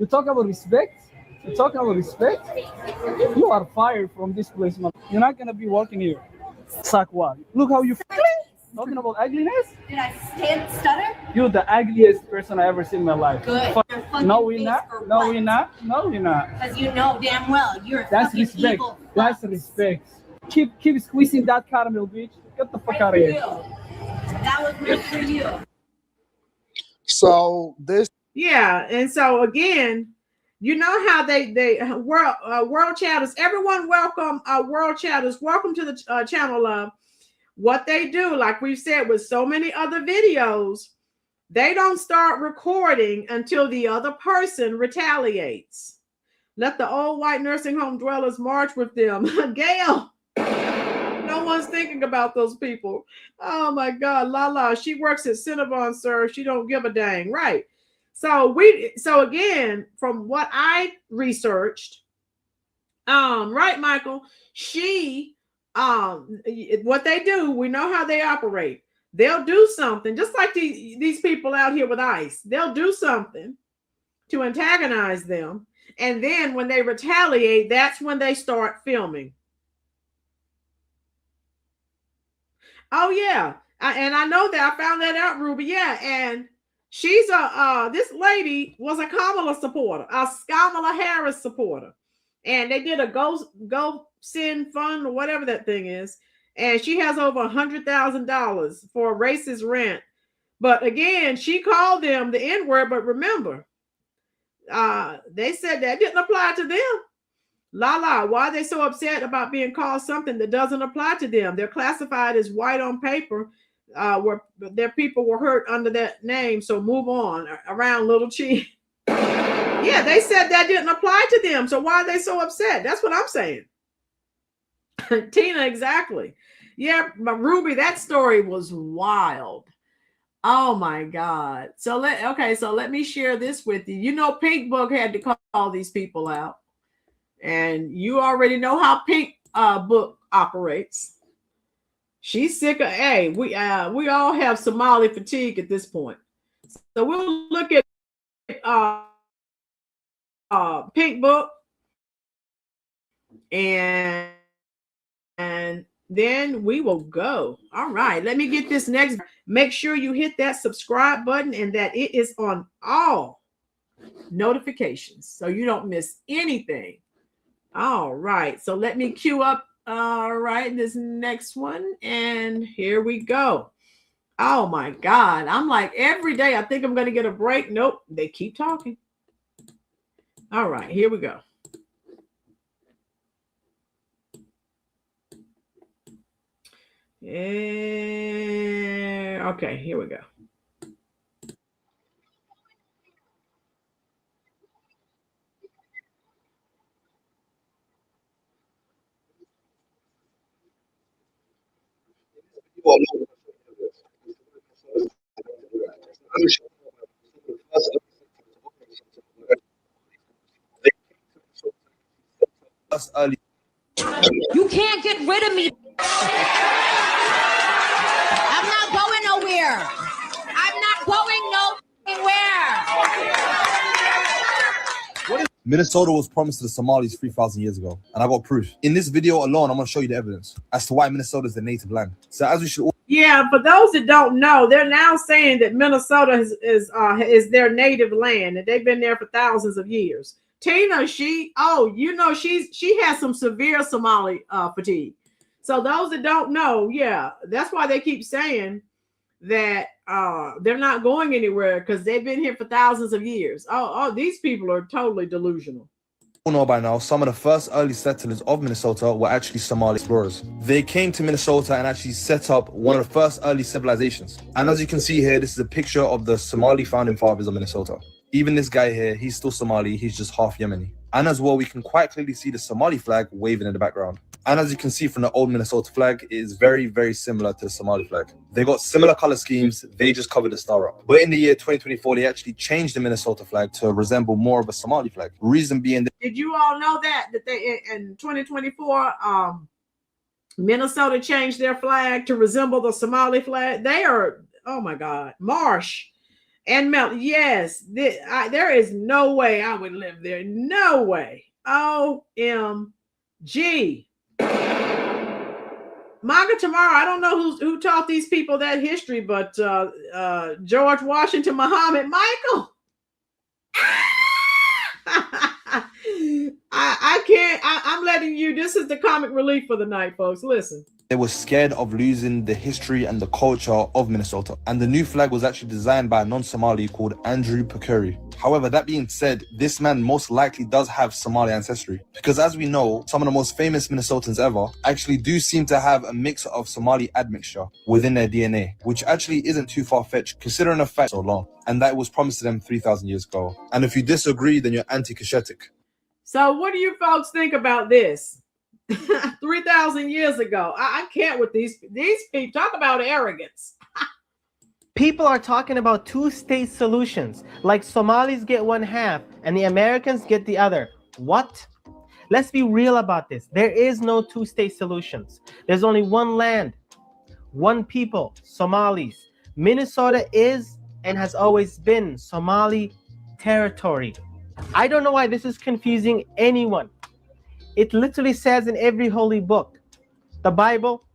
talk about respect? You're talking about respect? You are fired from this place, man. You're not gonna be working here. Suck what? Look how you talking about ugliness? Did I stutter? You're the ugliest person I ever seen in my life. Good. No, we're not. No, we're not. No, we're not. Because you know damn well you're That's fucking respect. evil. That's respect. Keep squeezing that caramel, bitch. Get the fuck out of here. That was meant for you. So this. Yeah, and so again, you know how they world chatters. Everyone, welcome, world chatters. Welcome to the channel, love. What they do, like we've said with so many other videos, they don't start recording until the other person retaliates. Let the old white nursing home dwellers march with them. Gail, no one's thinking about those people. Oh my God, Lala, she works at Cinnabon, sir. She don't give a dang, right? So again, from what I researched, right, Michael, what they do, we know how they operate. They'll do something just like these people out here with ICE. They'll do something to antagonize them, and then when they retaliate, that's when they start filming. Oh yeah, and I know that I found that out, Ruby. Yeah, and she's this lady was a Kamala supporter, a Kamala Harris supporter, and they did a go send fund or whatever that thing is, and she has over $100,000 for a racist rant. But again, she called them the N-word. But remember, they said that didn't apply to them. Why are they so upset about being called something that doesn't apply to them? They're classified as white on paper, where their people were hurt under that name. So move on around, little chi. Yeah, they said that didn't apply to them. So why are they so upset? That's what I'm saying. Tina, exactly. Yeah, but Ruby, that story was wild. Oh my God. So let me share this with you. You know, Pink Book had to call these people out, and you already know how Pink Book operates. She's sick of. Hey, we all have Somali fatigue at this point. So we'll look at Pink Book, and then we will go. All right, let me get this next. Make sure you hit that subscribe button and that it is on all notifications so you don't miss anything. All right, so let me queue up. All right, this next one, and here we go. Oh my God, I'm like every day I think I'm going to get a break. Nope, they keep talking. All right, here we go. Yeah. Okay, here we go. You can't get rid of me. Minnesota was promised to the Somalis 3,000 years ago, and I got proof. In this video alone, I'm going to show you the evidence as to why Minnesota is the native land. So as we should all— Yeah, for those that don't know, they're now saying that Minnesota is their native land, and they've been there for thousands of years. Tina, she has some severe Somali fatigue. So those that don't know, yeah, that's why they keep saying that they're not going anywhere, because they've been here for thousands of years. Oh, these people are totally delusional. know by now, some of the first early settlers of Minnesota were actually Somali explorers. They came to Minnesota and actually set up one of the first early civilizations. And as you can see here, this is a picture of the Somali founding fathers of Minnesota. Even this guy here, he's still Somali, he's just half Yemeni. And as well, we can quite clearly see the Somali flag waving in the background. And as you can see from the old Minnesota flag, it is very, very similar to the Somali flag. They got similar color schemes, they just covered the star up. But in the year 2024, they actually changed the Minnesota flag to resemble more of a Somali flag. Reason being that— Did you all know that they in 2024, Minnesota changed their flag to resemble the Somali flag? They are, oh my God, marsh and melt. Yes, there is no way I would live there. No way. OMG. Manga tomorrow. I don't know who taught these people that history, but George Washington, Muhammad, Michael. I can't. I'm letting you. This is the comic relief for the night, folks. Listen. They were scared of losing the history and the culture of Minnesota. And the new flag was actually designed by a non-Somali called Andrew Pekuri. However, that being said, this man most likely does have Somali ancestry. Because as we know, some of the most famous Minnesotans ever actually do seem to have a mix of Somali admixture within their DNA, which actually isn't too far-fetched considering the fact so long, and that was promised to them 3,000 years ago. And if you disagree, then you're anti-Keshetic. So what do you folks think about this? 3,000 years ago. I can't with these people. Talk about arrogance. People are talking about two-state solutions, like Somalis get one half and the Americans get the other. What? Let's be real about this. There is no two-state solutions. There's only one land, one people, Somalis. Minnesota is and has always been Somali territory. I don't know why this is confusing anyone. It literally says in every holy book, the Bible,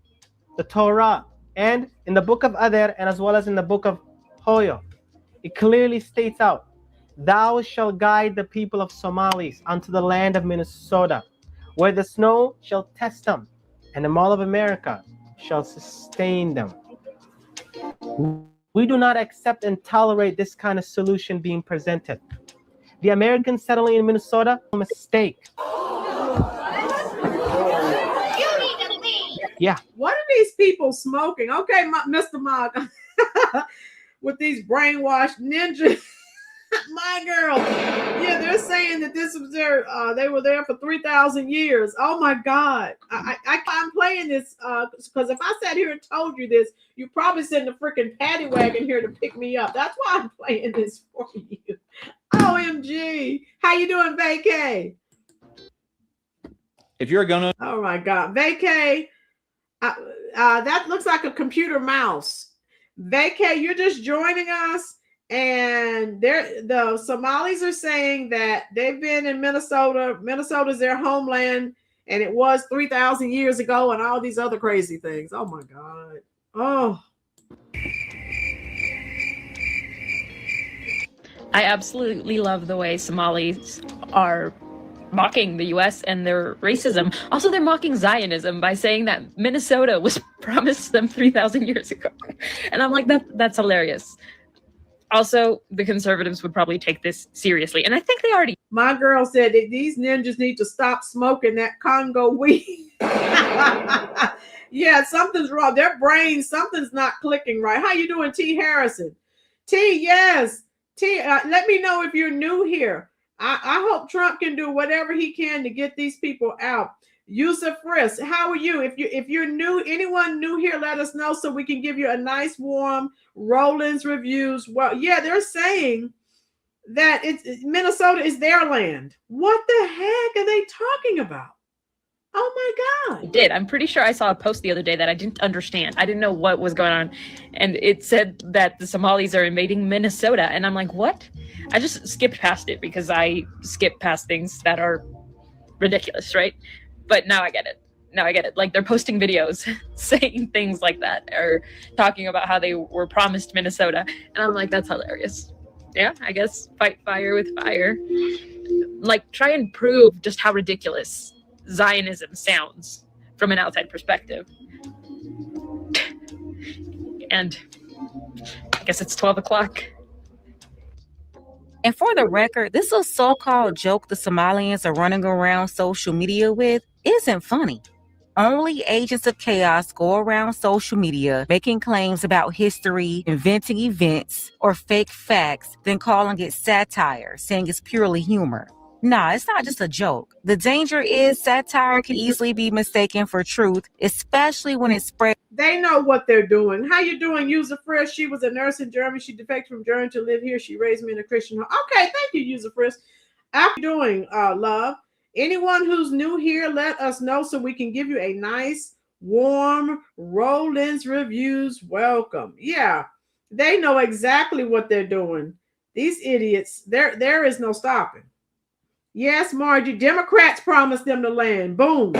the Torah, and in the book of Adar, and as well as in the book of Hoyo, it clearly states out, thou shalt guide the people of Somalis unto the land of Minnesota, where the snow shall test them, and the Mall of America shall sustain them. We do not accept and tolerate this kind of solution being presented. The Americans settling in Minnesota, a mistake. Yeah. What are these people smoking? Okay, Mr. Mog, with these brainwashed ninjas. My girl. Yeah, they're saying that this was their, they were there for 3,000 years. Oh my God. I'm playing this because if I sat here and told you this, you probably send a freaking paddy wagon here to pick me up. That's why I'm playing this for you. OMG. How you doing, Vacay? If you're gonna— oh my God, Vacay. That looks like a computer mouse. Vacay, you're just joining us, and the Somalis are saying that they've been in Minnesota. Minnesota's their homeland, and it was 3,000 years ago, and all these other crazy things. Oh my God. Oh. I absolutely love the way Somalis are mocking the U.S. and their racism. Also, they're mocking Zionism by saying that Minnesota was promised them 3,000 years ago. And I'm like, that's hilarious. Also, the conservatives would probably take this seriously. And I think they already— my girl said that these ninjas need to stop smoking that Congo weed. Yeah, something's wrong. Their brains, something's not clicking right. How you doing, T. Harrison? T, yes. T, let me know if you're new here. I hope Trump can do whatever he can to get these people out. Yusuf Frisk, how are you? If you're new, anyone new here, let us know so we can give you a nice warm Rolynn's reviews. Well, yeah, they're saying that Minnesota is their land. What the heck are they talking about? Oh my God. I did. I'm pretty sure I saw a post the other day that I didn't understand. I didn't know what was going on. And it said that the Somalis are invading Minnesota. And I'm like, what? I just skipped past it because I skip past things that are ridiculous, right? But now I get it. Now I get it. Like, they're posting videos saying things like that, or talking about how they were promised Minnesota. And I'm like, that's hilarious. Yeah, I guess fight fire with fire. Like, try and prove just how ridiculous Zionism sounds from an outside perspective. And I guess it's 12 o'clock. And for the record, this little so-called joke the Somalians are running around social media with isn't funny. Only agents of chaos go around social media making claims about history, inventing events, or fake facts, then calling it satire, saying it's purely humor. Nah, it's not just a joke. The danger is satire can easily be mistaken for truth, especially when it's spread. They know what they're doing. How you doing, User Fresh? She was a nurse in Germany. She defected from Germany to live here. She raised me in a Christian home. Okay, thank you, User Fresh. How you doing, love? Anyone who's new here, let us know so we can give you a nice, warm Rolyn's reviews welcome. Yeah, they know exactly what they're doing. These idiots, there is no stopping. Yes, Margie, Democrats promised them the land. Boom.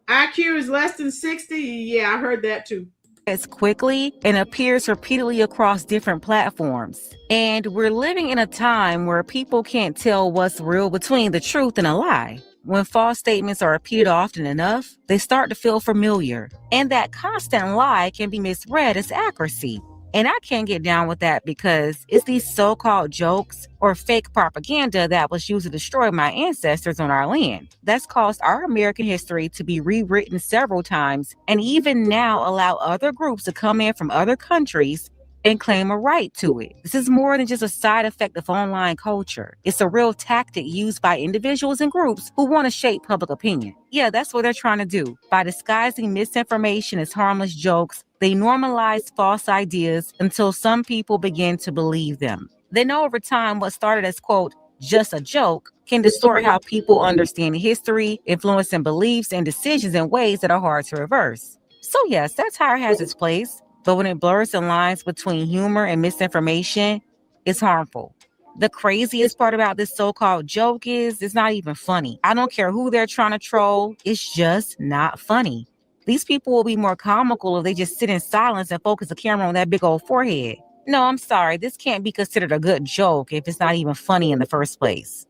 IQ is less than 60. Yeah, I heard that too. As quickly and appears repeatedly across different platforms. And we're living in a time where people can't tell what's real between the truth and a lie. When false statements are repeated often enough, they start to feel familiar. And that constant lie can be misread as accuracy. And I can't get down with that because it's these so-called jokes or fake propaganda that was used to destroy my ancestors on our land. That's caused our American history to be rewritten several times, and even now allow other groups to come in from other countries and claim a right to it. This is more than just a side effect of online culture. It's a real tactic used by individuals and groups who want to shape public opinion. Yeah, that's what they're trying to do. By disguising misinformation as harmless jokes, they normalize false ideas until some people begin to believe them. They know over time what started as, quote, just a joke can distort how people understand history, influencing beliefs and decisions in ways that are hard to reverse. So yes, satire has its place, but when it blurs the lines between humor and misinformation, it's harmful. The craziest part about this so-called joke is it's not even funny. I don't care who they're trying to troll, it's just not funny. These people will be more comical if they just sit in silence and focus the camera on that big old forehead. No, I'm sorry, this can't be considered a good joke if it's not even funny in the first place.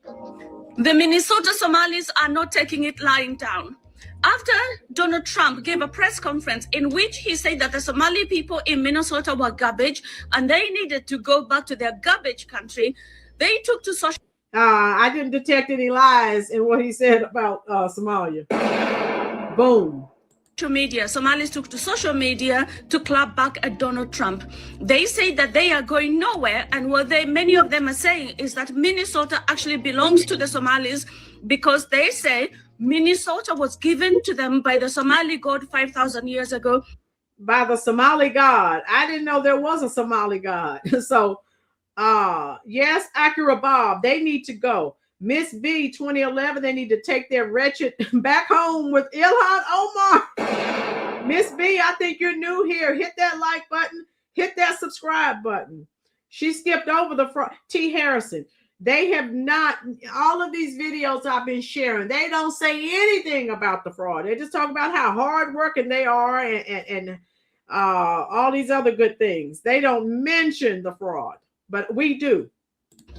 The Minnesota Somalis are not taking it lying down. After Donald Trump gave a press conference in which he said that the Somali people in Minnesota were garbage and they needed to go back to their garbage country, they took to social... I didn't detect any lies in what he said about Somalia. Boom. Media. Somalis took to social media to clap back at Donald Trump. They say that they are going nowhere, and what many of them are saying is that Minnesota actually belongs to the Somalis because they say Minnesota was given to them by the Somali god 5,000 years ago. By the Somali god. I didn't know there was a Somali god. So, yes, Akira Bob, they need to go. Miss B, 2011, they need to take their wretched back home with Ilhan Omar. Miss B, I think you're new here. Hit that like button. Hit that subscribe button. She skipped over the front. T. Harrison. They have not, all of these videos I've been sharing, they don't say anything about the fraud. They just talk about how hardworking they are and all these other good things. They don't mention the fraud, but we do.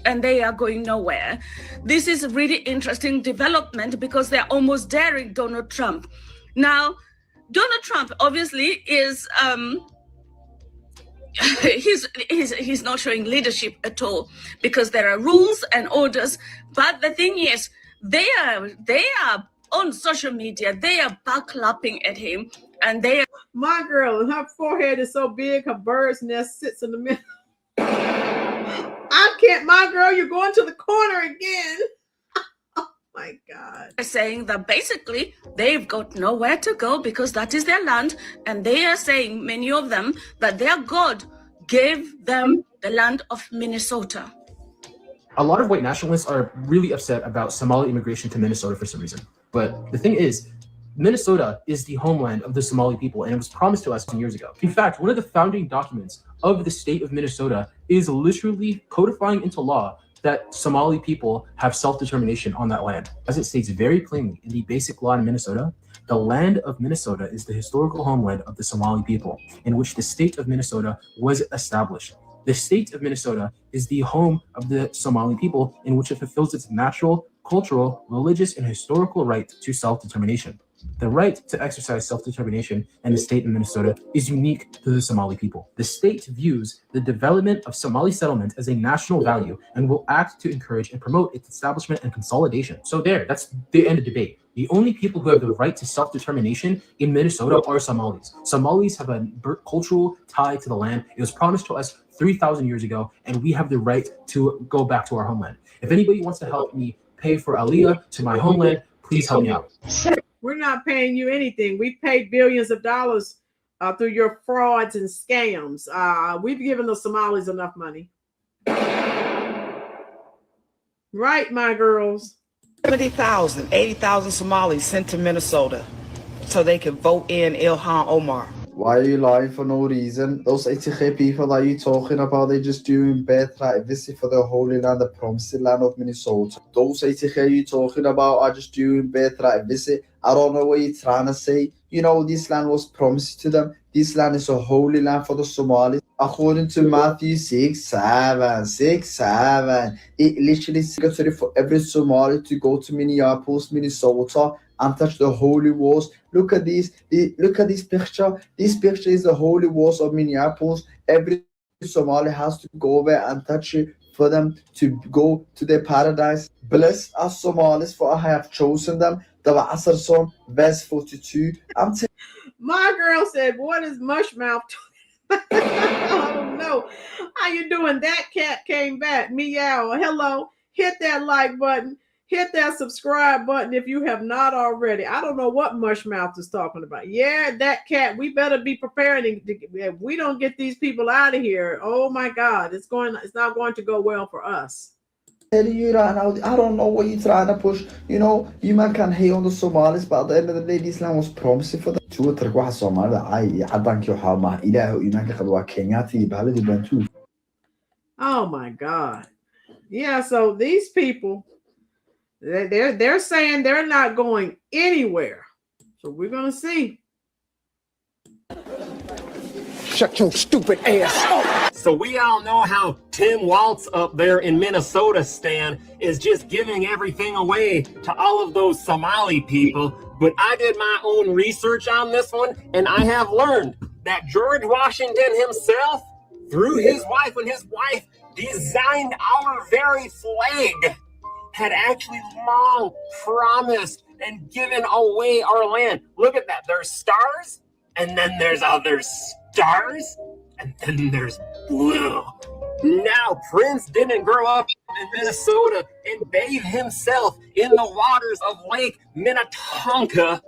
And they are going nowhere. This is a really interesting development because they're almost daring Donald Trump. Now, Donald Trump obviously is he's not showing leadership at all because there are rules and orders. But the thing is, they are on social media. They are backlapping at him, and they are. My girl, her forehead is so big, her bird's nest sits in the middle. I can't, my girl, you're going to the corner again. Oh my God. They're saying that basically they've got nowhere to go because that is their land. And they are saying, many of them, that their God gave them the land of Minnesota. A lot of white nationalists are really upset about Somali immigration to Minnesota for some reason. But the thing is, Minnesota is the homeland of the Somali people, and it was promised to us 10 years ago. In fact, one of the founding documents of the state of Minnesota is literally codifying into law that Somali people have self-determination on that land. As it states very plainly in the basic law in Minnesota, the land of Minnesota is the historical homeland of the Somali people, in which the state of Minnesota was established. The state of Minnesota is the home of the Somali people, in which it fulfills its natural, cultural, religious, and historical right to self-determination. The right to exercise self-determination in the state of Minnesota is unique to the Somali people. The state views the development of Somali settlement as a national value and will act to encourage and promote its establishment and consolidation. So that's the end of debate. The only people who have the right to self-determination in Minnesota are Somalis. Somalis have a cultural tie to the land. It was promised to us 3,000 years ago, and we have the right to go back to our homeland. If anybody wants to help me pay for Aliyah to my homeland, please help me out. We're not paying you anything. We paid billions of dollars through your frauds and scams. We've given the Somalis enough money. Right, my girls? 70,000, 80,000 Somalis sent to Minnesota so they could vote in Ilhan Omar. Why are you lying for no reason? Those 80K people that you're talking about, they're just doing birthright visit for the Holy Land, the promised land of Minnesota. Those 80K you're talking about are just doing birthright visit. I don't know what you're trying to say. You know, this land was promised to them. This land is a holy land for the Somalis. According to Matthew 6:7, it literally says for every Somali to go to Minneapolis, Minnesota, and touch the holy walls. Look at this. Look at this picture. This picture is the holy walls of Minneapolis. Every Somali has to go there and touch it for them to go to their paradise. Bless us Somalis, for I have chosen them. The Psalm, verse 42. My girl said, "What is mushmouth?" I don't know. How you doing? That cat came back. Meow. Hello. Hit that like button. Hit that subscribe button if you have not already. I don't know what Mushmouth is talking about. Yeah, that cat. We better be preparing. If we don't get these people out of here, oh my God, it's not going to go well for us. Telling you right now, I don't know what you're trying to push. You know, you man can hate on the Somalis, but at the end of the day, this land was promising for them. Oh my God. Yeah, so these people, they're saying they're not going anywhere. So we're gonna see. Shut your stupid ass up. So we all know how Tim Waltz up there in Minnesota, Stan, is just giving everything away to all of those Somali people. But I did my own research on this one, and I have learned that George Washington himself, through his wife, when his wife designed our very flag, had actually long promised and given away our land. Look at that. There's stars, and then there's other stars, and then there's blue. Now, Prince didn't grow up in Minnesota and bathe himself in the waters of Lake Minnetonka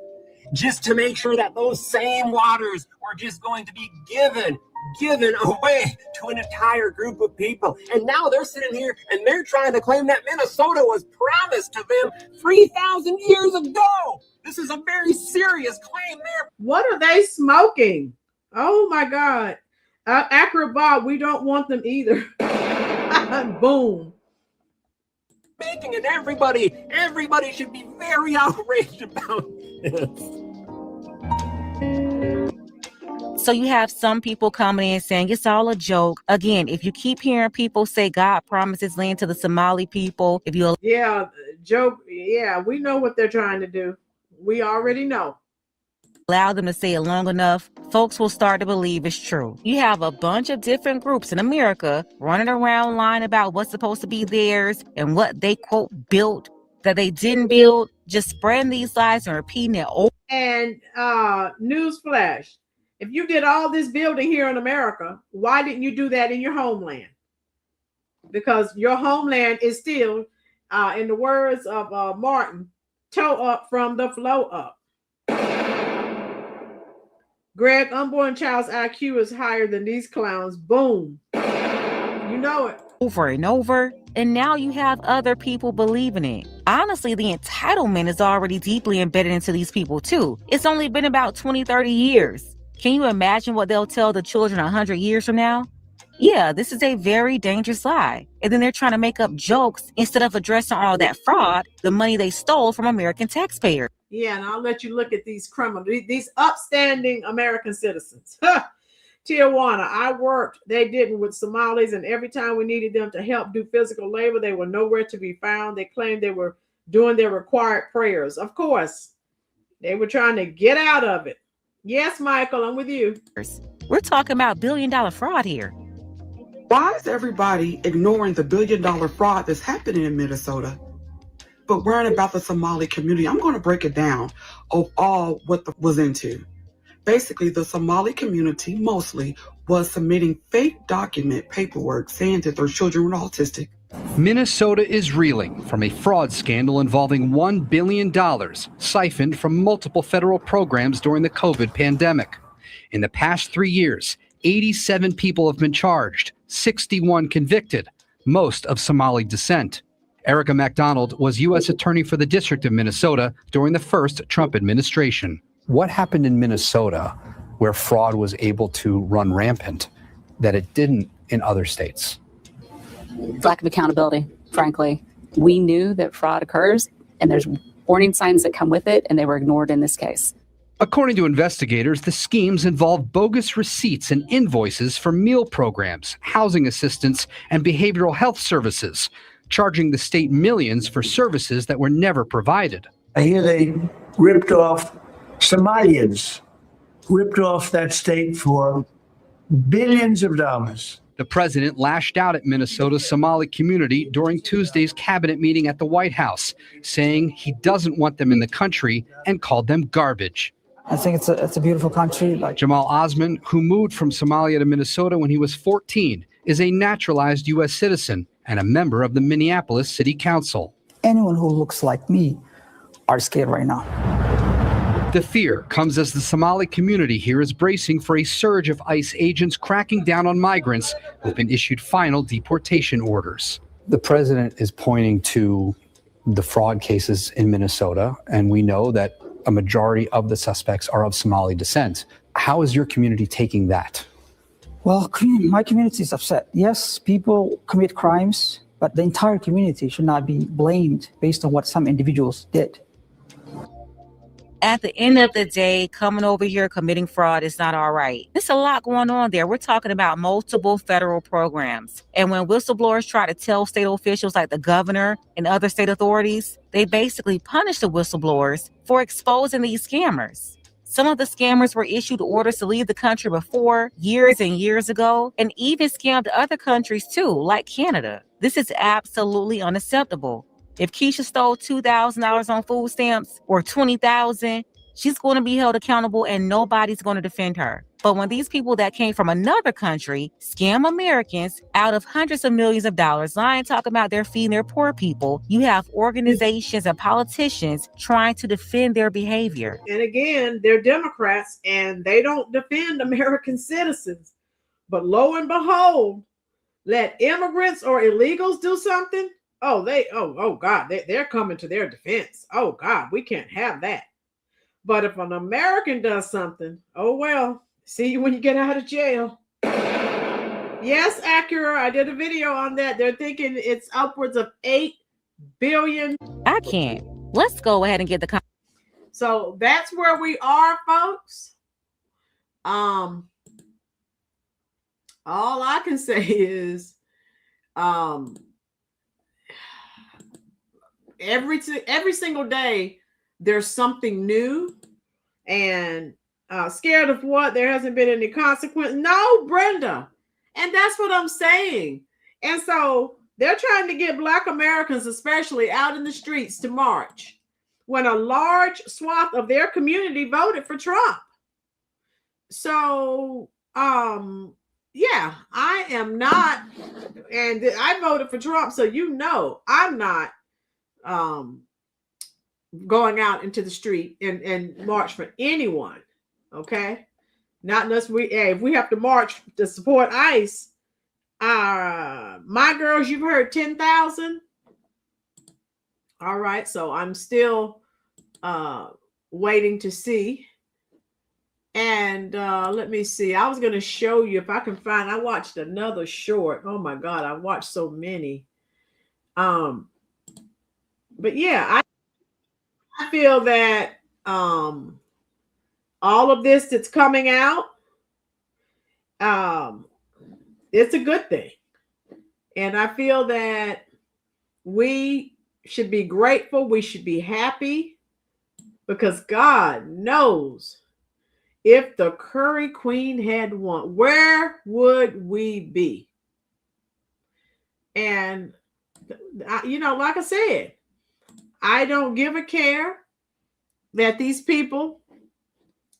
just to make sure that those same waters were just going to be given away to an entire group of people. And now they're sitting here and they're trying to claim that Minnesota was promised to them 3,000 years ago. This is a very serious claim there. What are they smoking? Oh my God. Acrobat, we don't want them either. Boom. Making it everybody should be very outraged about this. So you have some people coming in saying it's all a joke. Again, if you keep hearing people say God promises land to the Somali people, joke. Yeah, we know what they're trying to do. We already know. Allow them to say it long enough, folks will start to believe it's true. You have a bunch of different groups in America running around lying about what's supposed to be theirs and what they, quote, built that they didn't build, just spreading these lies and repeating it over. And newsflash, if you did all this building here in America, why didn't you do that in your homeland? Because your homeland is still, in the words of Martin, toe up from the flow up. Greg, unborn child's IQ is higher than these clowns. Boom. You know it. over and over, and now you have other people believing it. Honestly, the entitlement is already deeply embedded into these people too. It's only been about 20, 30 years. Can you imagine what they'll tell the children 100 years from now? Yeah, this is a very dangerous lie. And then they're trying to make up jokes instead of addressing all that fraud, the money they stole from American taxpayers. Yeah, and I'll let you look at these criminals, these upstanding American citizens. Tijuana, I worked, they didn't with Somalis, and every time we needed them to help do physical labor, they were nowhere to be found. They claimed they were doing their required prayers. Of course, they were trying to get out of it. Yes, Michael, I'm with you. We're talking about billion-dollar fraud here. Why is everybody ignoring the billion-dollar fraud that's happening in Minnesota, but worrying about the Somali community? I'm going to break it down of all what was into. Basically, the Somali community mostly was submitting fake document paperwork saying that their children were autistic. Minnesota is reeling from a fraud scandal involving $1 billion siphoned from multiple federal programs during the COVID pandemic. In the past 3 years, 87 people have been charged, 61 convicted, most of Somali descent. Erica MacDonald was U.S. Attorney for the District of Minnesota during the first Trump administration. What happened in Minnesota where fraud was able to run rampant that it didn't in other states? Lack of accountability, frankly. We knew that fraud occurs, and there's warning signs that come with it, and they were ignored in this case. According to investigators, the schemes involved bogus receipts and invoices for meal programs, housing assistance, and behavioral health services, charging the state millions for services that were never provided. I hear they ripped off Somalians, ripped off that state for billions of dollars. The president lashed out at Minnesota's Somali community during Tuesday's cabinet meeting at the White House, saying he doesn't want them in the country and called them garbage. I think it's a beautiful country. Jamal Osman, who moved from Somalia to Minnesota when he was 14, is a naturalized U.S. citizen and a member of the Minneapolis City Council. Anyone who looks like me are scared right now. The fear comes as the Somali community here is bracing for a surge of ICE agents cracking down on migrants who have been issued final deportation orders. The president is pointing to the fraud cases in Minnesota, and we know that a majority of the suspects are of Somali descent. How is your community taking that? Well, my community is upset. Yes, people commit crimes, but the entire community should not be blamed based on what some individuals did. At the end of the day, coming over here committing fraud is not all right. There's a lot going on there. We're talking about multiple federal programs. And when whistleblowers try to tell state officials like the governor and other state authorities, they basically punish the whistleblowers for exposing these scammers. Some of the scammers were issued orders to leave the country before, years and years ago, and even scammed other countries too, like Canada. This is absolutely unacceptable. If Keisha stole $2,000 on food stamps or $20,000, she's going to be held accountable and nobody's going to defend her. But when these people that came from another country scam Americans out of hundreds of millions of dollars, lying, talking about they're feeding their poor people, you have organizations and politicians trying to defend their behavior. And again, they're Democrats and they don't defend American citizens. But lo and behold, let immigrants or illegals do something. Oh God, they're coming to their defense. Oh God, we can't have that. But if an American does something, oh well, see you when you get out of jail. Yes, Acura, I did a video on that. They're thinking it's upwards of 8 billion. I can't. Let's go ahead and get the. So that's where we are, folks. All I can say is, every single day there's something new, and scared of what? There hasn't been any consequence. No, Brenda. And that's what I'm saying. And so they're trying to get Black Americans, especially, out in the streets to march when a large swath of their community voted for Trump. So, yeah, I am not, and I voted for Trump, so you know I'm not going out into the street and march for anyone. Okay, not unless if we have to march to support ICE, My girls, you've heard 10,000. All right, so I'm still waiting to see. And let me see. I was going to show you if I can find. I watched another short. Oh my God, I watched so many. But yeah, I feel that all of this that's coming out, it's a good thing. And I feel that we should be grateful. We should be happy because God knows if the Curry Queen had won, where would we be? And, like I said, I don't give a care that these people,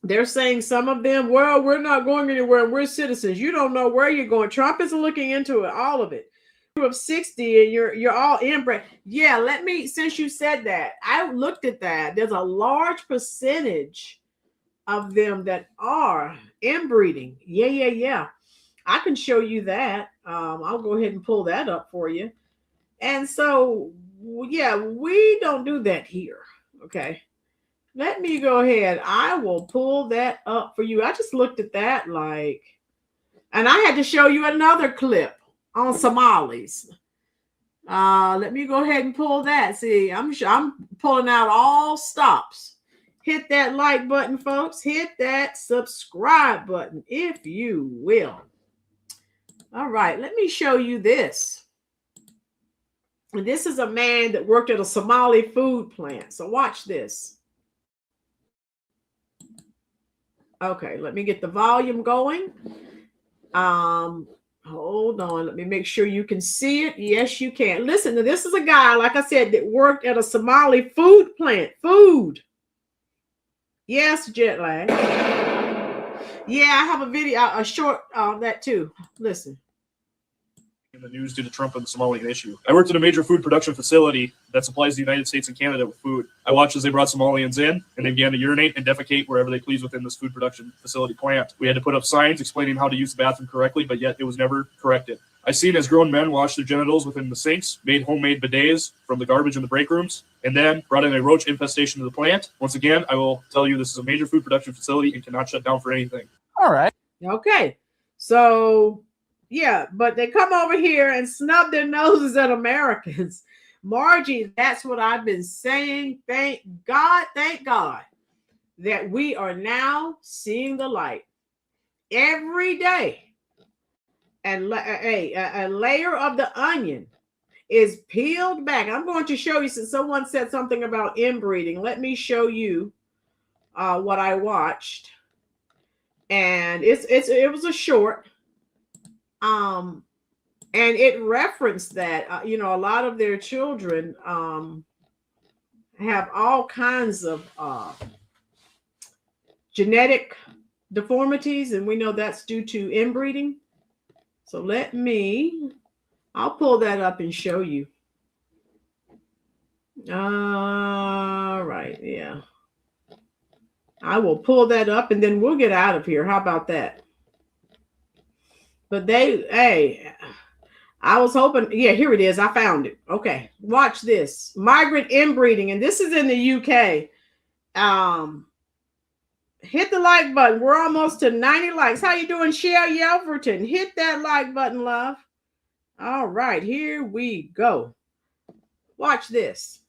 they're saying some of them, well, we're not going anywhere. We're citizens. You don't know where you're going. Trump is looking into it, all of it. Of 60 and you're all inbred. Yeah, since you said that, I looked at that. There's a large percentage of them that are inbreeding. Yeah. I can show you that. I'll go ahead and pull that up for you. And so, yeah, we don't do that here. Okay. Let me go ahead. I will pull that up for you. I just looked at that and I had to show you another clip on Somalis. Let me go ahead and pull that. See, I'm pulling out all stops. Hit that like button, folks. Hit that subscribe button, if you will. All right, let me show you this. And this is a man that worked at a Somali food plant. So watch this. Okay, let me get the volume going. Hold on. Let me make sure you can see it. Yes, you can. Listen, this is a guy, like I said, that worked at a Somali food plant. Food. Yes, jet lag. Yeah, I have a video, a short on that too. Listen. In the news due to Trump and the Somali issue. I worked at a major food production facility that supplies the United States and Canada with food. I watched as they brought Somalians in, and they began to urinate and defecate wherever they pleased within this food production facility plant. We had to put up signs explaining how to use the bathroom correctly, but yet it was never corrected. I seen as grown men wash their genitals within the sinks, made homemade bidets from the garbage in the break rooms, and then brought in a roach infestation to the plant. Once again, I will tell you this is a major food production facility and cannot shut down for anything. All right. Okay. So, yeah, but they come over here and snub their noses at Americans. Margie, that's what I've been saying. Thank God that we are now seeing the light every day. And a layer of the onion is peeled back. I'm going to show you, since someone said something about inbreeding. Let me show you what I watched. And it was a short. And it referenced that, a lot of their children have all kinds of genetic deformities, and we know that's due to inbreeding. So I'll pull that up and show you. All right, yeah. I will pull that up and then we'll get out of here. How about that? But I was hoping, yeah, here it is. I found it. Okay, watch this. Migrant inbreeding, and this is in the UK. Hit the like button. We're almost to 90 likes. How you doing, Sherry Yelverton? Hit that like button, love. All right, here we go. Watch this.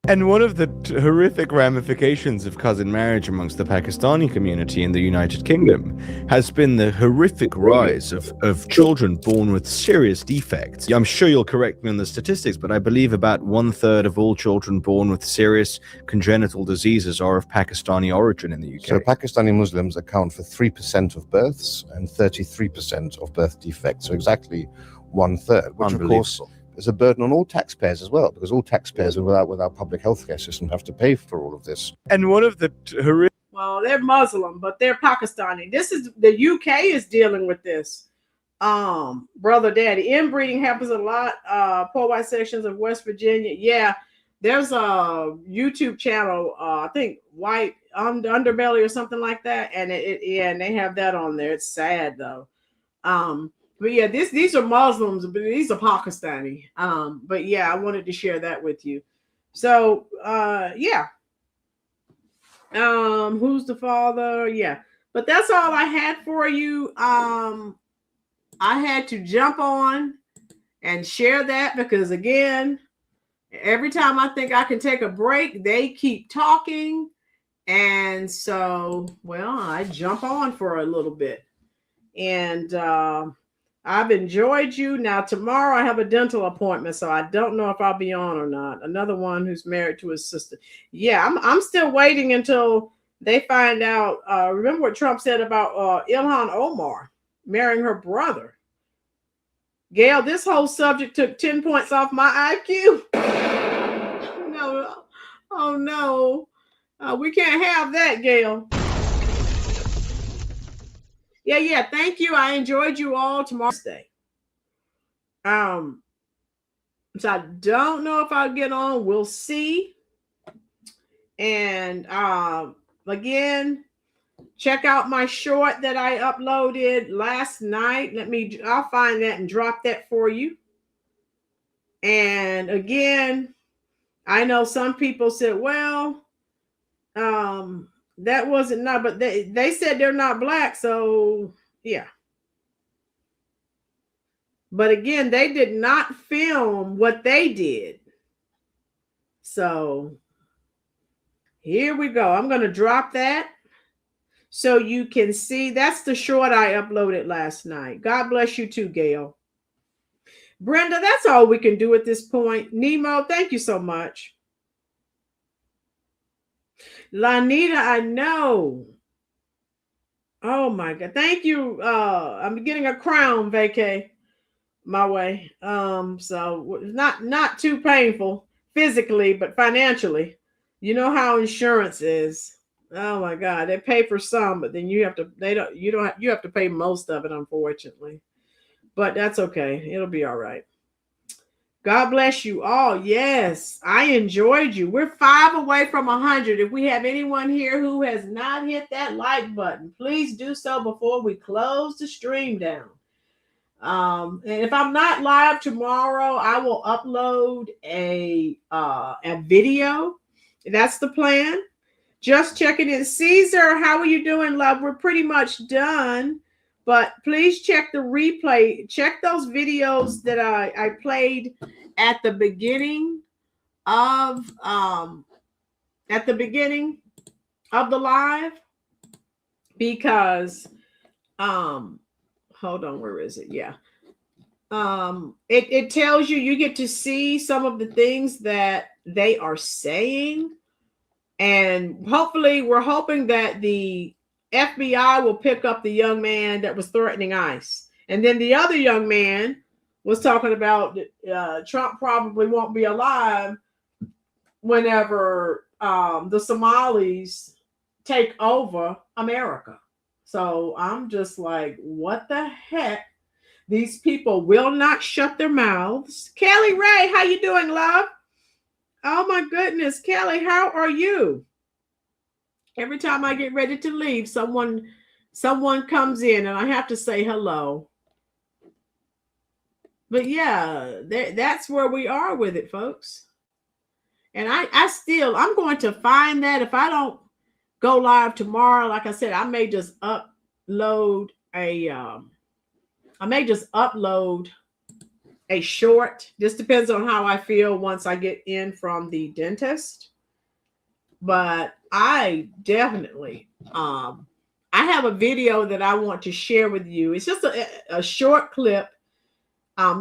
And one of the horrific ramifications of cousin marriage amongst the Pakistani community in the United Kingdom has been the horrific rise of children born with serious defects. I'm sure you'll correct me on the statistics, but I believe about 1/3 of all children born with serious congenital diseases are of Pakistani origin in the UK. So Pakistani Muslims account for 3% of births and 33% of birth defects. So exactly 1/3, which of course is a burden on all taxpayers as well, because all taxpayers with our public healthcare system have to pay for all of this. And one of the horrific... Well, they're Muslim, but they're Pakistani. The UK is dealing with this. Brother Daddy, inbreeding happens a lot. Poor white sections of West Virginia. Yeah, there's a YouTube channel, I think White Underbelly or something like that, and and they have that on there. It's sad though. But yeah, these are Muslims, but these are Pakistani. But yeah, I wanted to share that with you. So yeah. Who's the father? Yeah. But that's all I had for you. I had to jump on and share that because again, every time I think I can take a break, they keep talking. And so, well, I jump on for a little bit. And I've enjoyed you. Now, tomorrow I have a dental appointment, so I don't know if I'll be on or not. Another one who's married to his sister. Yeah, I'm still waiting until they find out. Remember what Trump said about Ilhan Omar marrying her brother? Gail, this whole subject took 10 points off my IQ. No, oh no. We can't have that, Gail. Yeah. Thank you. I enjoyed you all tomorrow's day. So I don't know if I'll get on. We'll see. And again, check out my short that I uploaded last night. I'll find that and drop that for you. And again, I know some people said, well, that wasn't not, but they said they're not black. So yeah. But again, they did not film what they did. So here we go. I'm going to drop that so you can see. That's the short I uploaded last night. God bless you too, Gail. Brenda, that's all we can do at this point. Nemo, thank you so much. Lanita, I know. Oh my God. Thank you. I'm getting a crown vacay my way. So not too painful physically, but financially. You know how insurance is. Oh my God. They pay for some, but then you have to pay most of it, unfortunately. But that's okay. It'll be all right. God bless you all. Yes, I enjoyed you. We're 5 away from 100. If we have anyone here who has not hit that like button, please do so before we close the stream down. And if I'm not live tomorrow, I will upload a video. That's the plan. Just checking in. Caesar, how are you doing, love? We're pretty much done. But please check the replay. Check those videos that I played at the beginning of the live, because hold on, where is it? Yeah. It tells you get to see some of the things that they are saying, and hopefully we're hoping that the FBI will pick up the young man that was threatening ICE. And then the other young man was talking about Trump probably won't be alive whenever the Somalis take over America. So I'm just like, what the heck? These people will not shut their mouths. Kelly Ray, how you doing, love? Oh my goodness, Kelly, how are you? Every time I get ready to leave, someone comes in and I have to say hello. But yeah, that's where we are with it, folks. And I'm going to find that. If I don't go live tomorrow, like I said, I may just upload a short. This depends on how I feel once I get in from the dentist. But I definitely, I have a video that I want to share with you. It's just a short clip.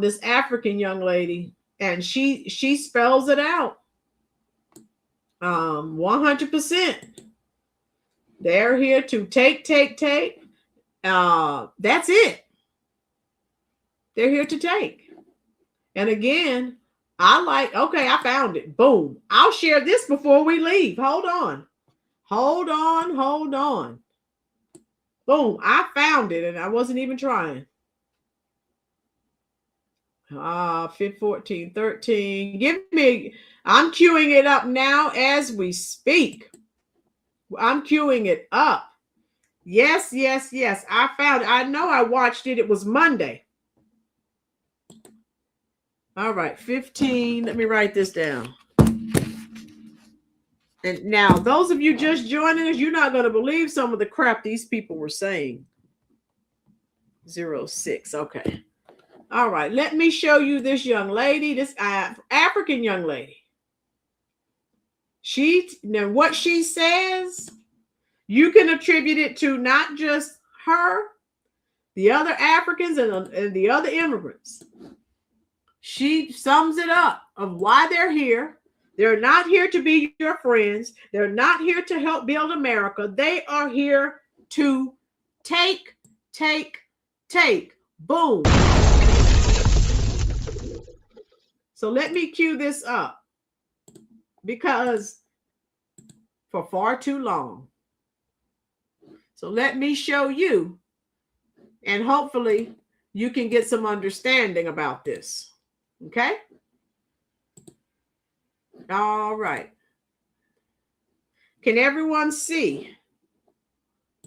This African young lady, and she spells it out. 100%. They're here to take. That's it. They're here to take. And again, I found it. Boom. I'll share this before we leave. Hold on. Boom. I found it and I wasn't even trying. 14, 13. I'm queuing it up now as we speak. I'm queuing it up. Yes. I found it. I know I watched it. It was Monday. All right, 15. Let me write this down. And now, those of you just joining us, you're not going to believe some of the crap these people were saying. 06. Okay. All right. Let me show you this young lady, this African young lady. Now what she says, you can attribute it to not just her, the other Africans and the other immigrants. She sums it up of why they're here. They're not here to be your friends. They're not here to help build America. They are here to take. Boom. So let me cue this up, because for far too long. So let me show you, and hopefully you can get some understanding about this. Okay? All right. Can everyone see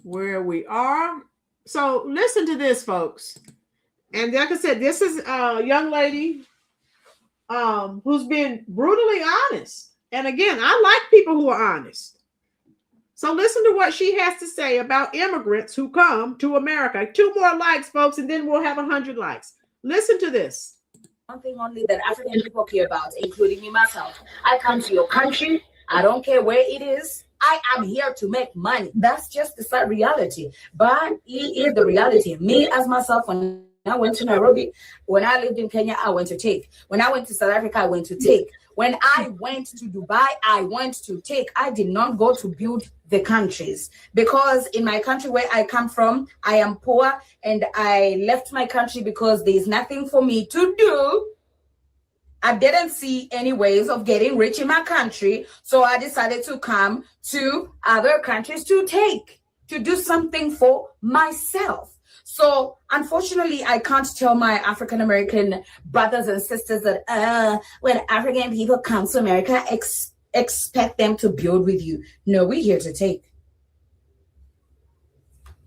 where we are? So listen to this, folks. And like I said, this is a young lady who's been brutally honest. And again, I like people who are honest. So listen to what she has to say about immigrants who come to America. 2 more likes, folks, and then we'll have 100 likes. Listen to this. One thing only that African people care about, including me myself. I come to your country. I don't care where it is. I am here to make money. That's just the sad reality. But it is the reality. Me as myself, when I went to Nairobi, when I lived in Kenya, I went to take. When I went to South Africa, I went to take. When I went to Dubai, I went to take. I did not go to build the countries, because in my country where I come from, I am poor, and I left my country because there is nothing for me to do. I didn't see any ways of getting rich in my country, so I decided to come to other countries to do something for myself. So unfortunately, I can't tell my African American brothers and sisters that when African people come to America, expect them to build with you. No, we're here to take.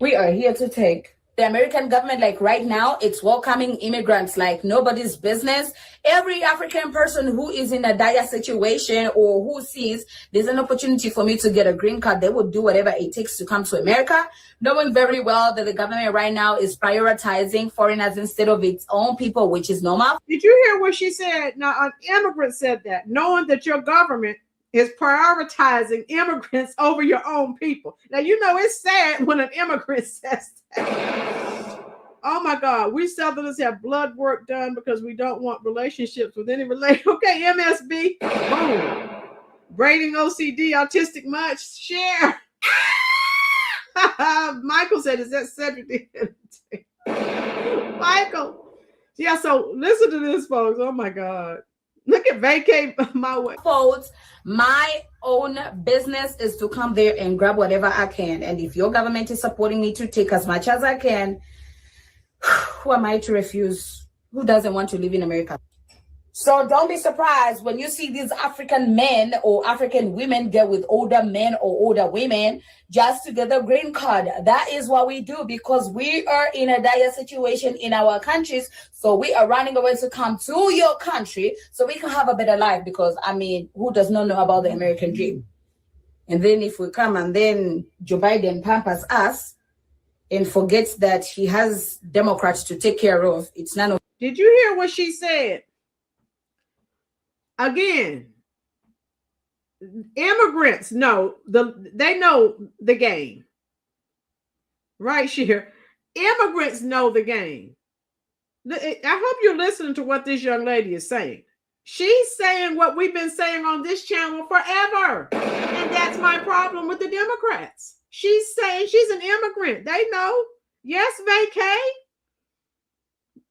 We are here to take. The American government, like right now, it's welcoming immigrants like nobody's business. Every African person who is in a dire situation or who sees there's an opportunity for me to get a green card, they will do whatever it takes to come to America, knowing very well that the government right now is prioritizing foreigners instead of its own people, which is normal. Did you hear what she said? Now, an immigrant said that, knowing that your government is prioritizing immigrants over your own people. Now, you know, it's sad when an immigrant says that. Oh my God, we Southerners have blood work done because we don't want relationships with any relation. Okay, MSB, boom. Braiding OCD, autistic much, share. Michael said, is that Cedric? Michael. Yeah, so listen to this, folks. Oh my God. Look at vacate my way. Folks, my own business is to come there and grab whatever I can. And if your government is supporting me to take as much as I can, who am I to refuse? Who doesn't want to live in America? So don't be surprised when you see these African men or African women get with older men or older women just to get the green card. That is what we do because we are in a dire situation in our countries. So we are running away to come to your country so we can have a better life because, I mean, who does not know about the American dream? And then if we come and then Joe Biden pampers us and forgets that he has Democrats to take care of, it's none of. Did you hear what she said? Again, immigrants know they know the game. Right, Sheer? Immigrants know the game. I hope you're listening to what this young lady is saying. She's saying what we've been saying on this channel forever. And that's my problem with the Democrats. She's saying she's an immigrant. They know. Yes, vacay.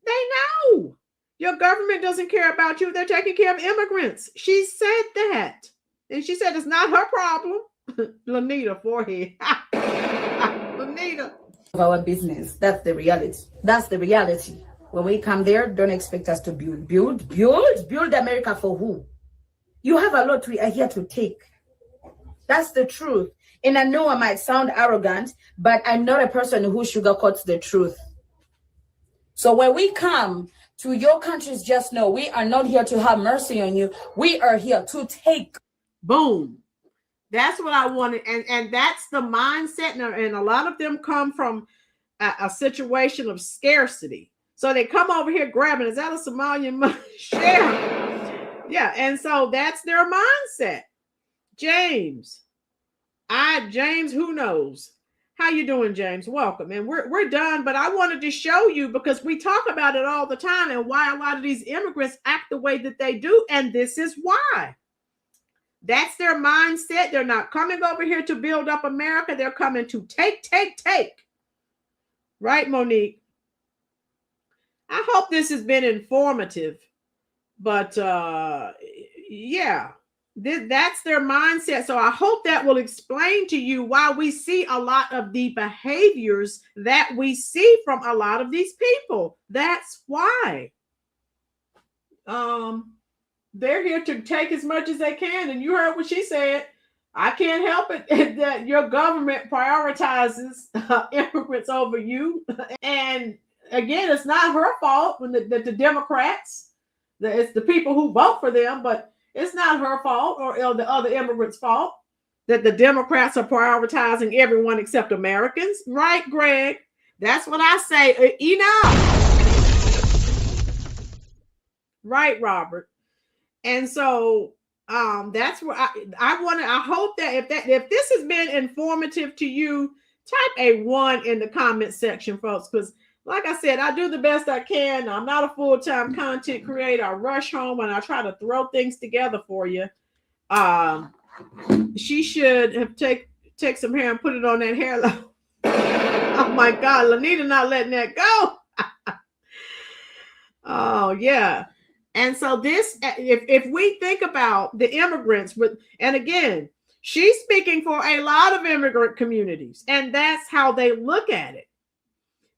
They know. Your government doesn't care about you. They're taking care of immigrants. She said that. And she said it's not her problem. Lanita, forehead. Lanita. Our business. That's the reality. That's the reality. When we come there, don't expect us to build America for who? You have a lot we are here to take. That's the truth. And I know I might sound arrogant, but I'm not a person who sugarcoats the truth. So when we come to your countries, just know we are not here to have mercy on you. We are here to take. Boom. That's what I wanted. And that's the mindset. And a lot of them come from a situation of scarcity. So they come over here grabbing, is that a Somalian money? Share. Yeah. And so that's their mindset. James, who knows? How you doing, James? Welcome. And we're done, but I wanted to show you because we talk about it all the time and why a lot of these immigrants act the way that they do. And this is why. That's their mindset. They're not coming over here to build up America. They're coming to take. Right, Monique? I hope this has been informative, but yeah. That's their mindset. So I hope that will explain to you why we see a lot of the behaviors that we see from a lot of these people. That's why. They're here to take as much as they can. And you heard what she said. I can't help it that your government prioritizes immigrants over you. And again, it's not her fault when the Democrats, it's the people who vote for them, but it's not her fault or the other immigrants' fault that the Democrats are prioritizing everyone except Americans. Right, Greg? That's what I say. Enough. Right, Robert. And so that's where I hope that if this has been informative to you, type a 1 in the comment section, folks, because like I said, I do the best I can. I'm not a full-time content creator. I rush home and I try to throw things together for you. She should have take some hair and put it on that hairline. Oh my God, Lanita not letting that go. Oh yeah. And so this, if we think about the immigrants, and again, she's speaking for a lot of immigrant communities, and that's how they look at it.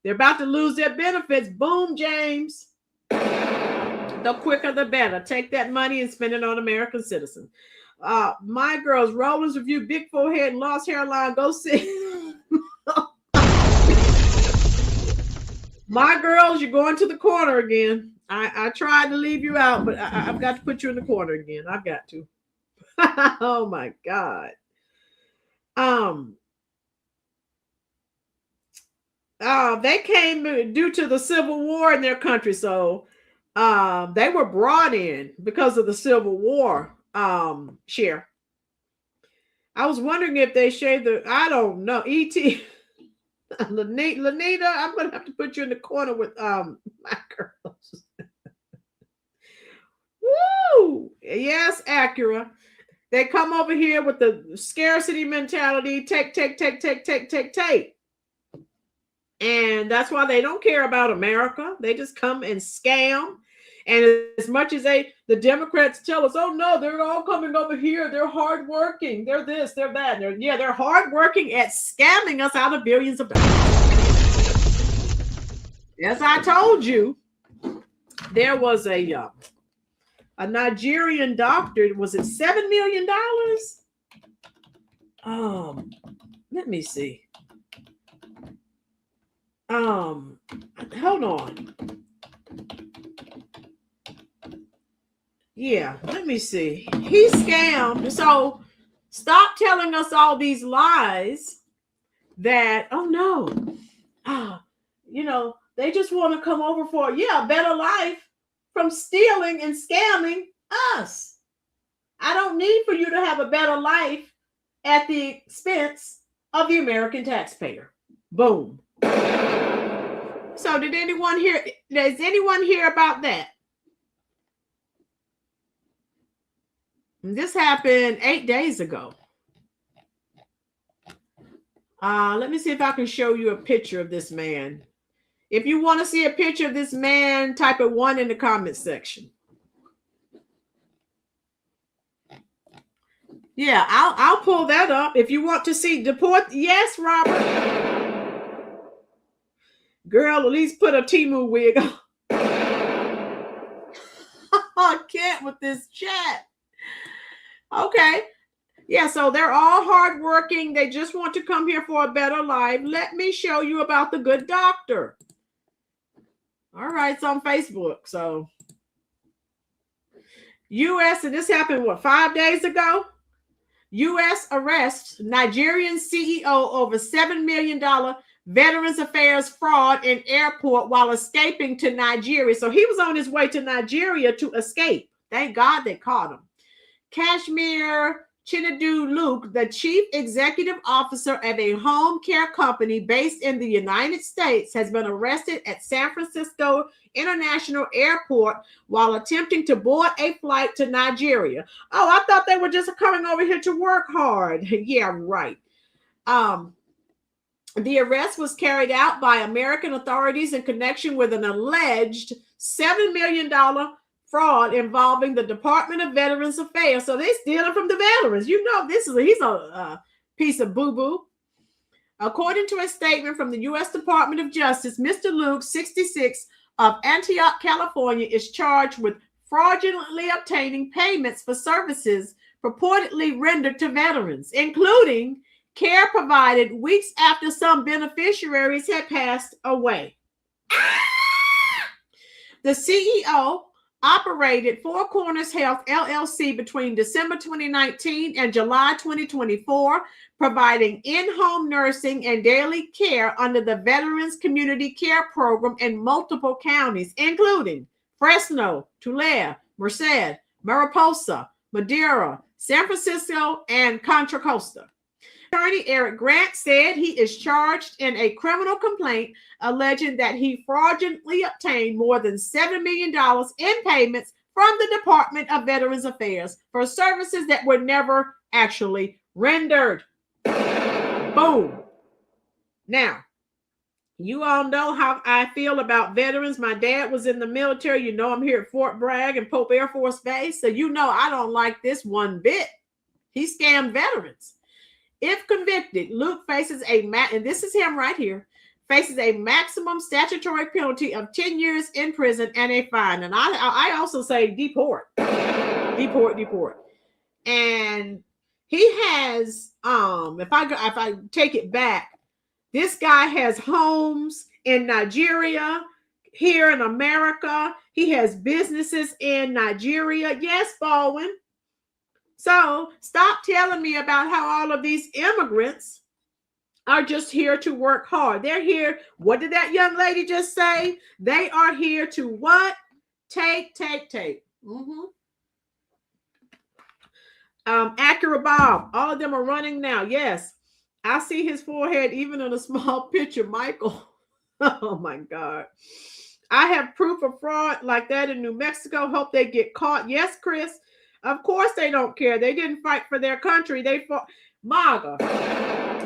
They're about to lose their benefits. Boom, James. The quicker, the better. Take that money and spend it on American citizens. My girls, Rollins review, big forehead and lost hairline. Go see. My girls, you're going to the corner again. I tried to leave you out, but I've got to put you in the corner again. I've got to. Oh my God. They came due to the Civil War in their country, so they were brought in because of the Civil War. Share. I was wondering if they shaved I don't know. E.T. Lanita, I'm gonna have to put you in the corner with my girls. Woo! Yes, Acura. They come over here with the scarcity mentality. Take. And that's why they don't care about America. They just come and scam. And as much as the Democrats tell us, oh no, they're all coming over here. They're hardworking. They're this, they're that. They're hardworking at scamming us out of billions of dollars. As I told you, there was a Nigerian doctor. Was it $7 million? Let me see. Hold on. Yeah, let me see. He scammed. So stop telling us all these lies that, oh no, they just want to come over for, a better life from stealing and scamming us. I don't need for you to have a better life at the expense of the American taxpayer. Boom. So does anyone hear about that? This happened 8 days ago. Let me see if I can show you a picture of this man. If you want to see a picture of this man, type a 1 in the comment section. Yeah, I'll pull that up. If you want to see deport, yes, Robert. Girl, at least put a Temu wig on. I can't with this chat. Okay. Yeah, so they're all hardworking. They just want to come here for a better life. Let me show you about the good doctor. All right, it's on Facebook. So U.S. and this happened, what, 5 days ago? U.S. arrests Nigerian CEO over $7 million Veterans Affairs fraud in airport while escaping to Nigeria. So he was on his way to Nigeria to escape. Thank God they caught him. Kashmir Chinedu Luke, the chief executive officer of a home care company based in the United States, has been arrested at San Francisco International Airport while attempting to board a flight to Nigeria. Oh, I thought they were just coming over here to work hard. Yeah, right. The arrest was carried out by American authorities in connection with an alleged $7 million fraud involving the Department of Veterans Affairs. So they're stealing from the veterans. You know, he's a piece of boo-boo. According to a statement from the U.S. Department of Justice, Mr. Luke, 66, of Antioch, California, is charged with fraudulently obtaining payments for services purportedly rendered to veterans, including care provided weeks after some beneficiaries had passed away. The CEO operated Four Corners Health LLC between December 2019 and July 2024, providing in-home nursing and daily care under the Veterans Community Care Program in multiple counties, including Fresno, Tulare, Merced, Mariposa, Madera, San Francisco, and Contra Costa. Attorney Eric Grant said he is charged in a criminal complaint alleging that he fraudulently obtained more than $7 million in payments from the Department of Veterans Affairs for services that were never actually rendered. Boom. Now, you all know how I feel about veterans. My dad was in the military. You know, I'm here at Fort Bragg and Pope Air Force Base. So you know I don't like this one bit. He scammed veterans. If convicted, Luke faces and this is him right here, faces a maximum statutory penalty of 10 years in prison and a fine. And I also say deport. Deport. And he has, if I take it back, this guy has homes in Nigeria, here in America. He has businesses in Nigeria. Yes, Baldwin. So stop telling me about how all of these immigrants are just here to work hard. They're here. What did that young lady just say? They are here to what? Take. Acura Bob. All of them are running now. Yes. I see his forehead even in a small picture, Michael. Oh my God. I have proof of fraud like that in New Mexico. Hope they get caught. Yes, Chris. Of course they don't care. They didn't fight for their country. They fought MAGA.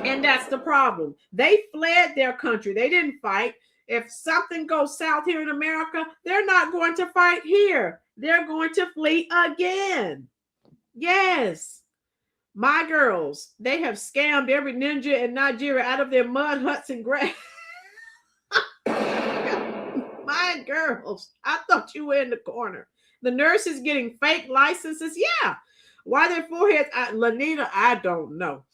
And that's the problem. They fled their country. They didn't fight. If something goes south here in America, they're not going to fight here. They're going to flee again. Yes. My girls, they have scammed every ninja in Nigeria out of their mud huts and grass. My girls, I thought you were in the corner. The nurses getting fake licenses. Yeah. Why their foreheads? Lanita, I don't know.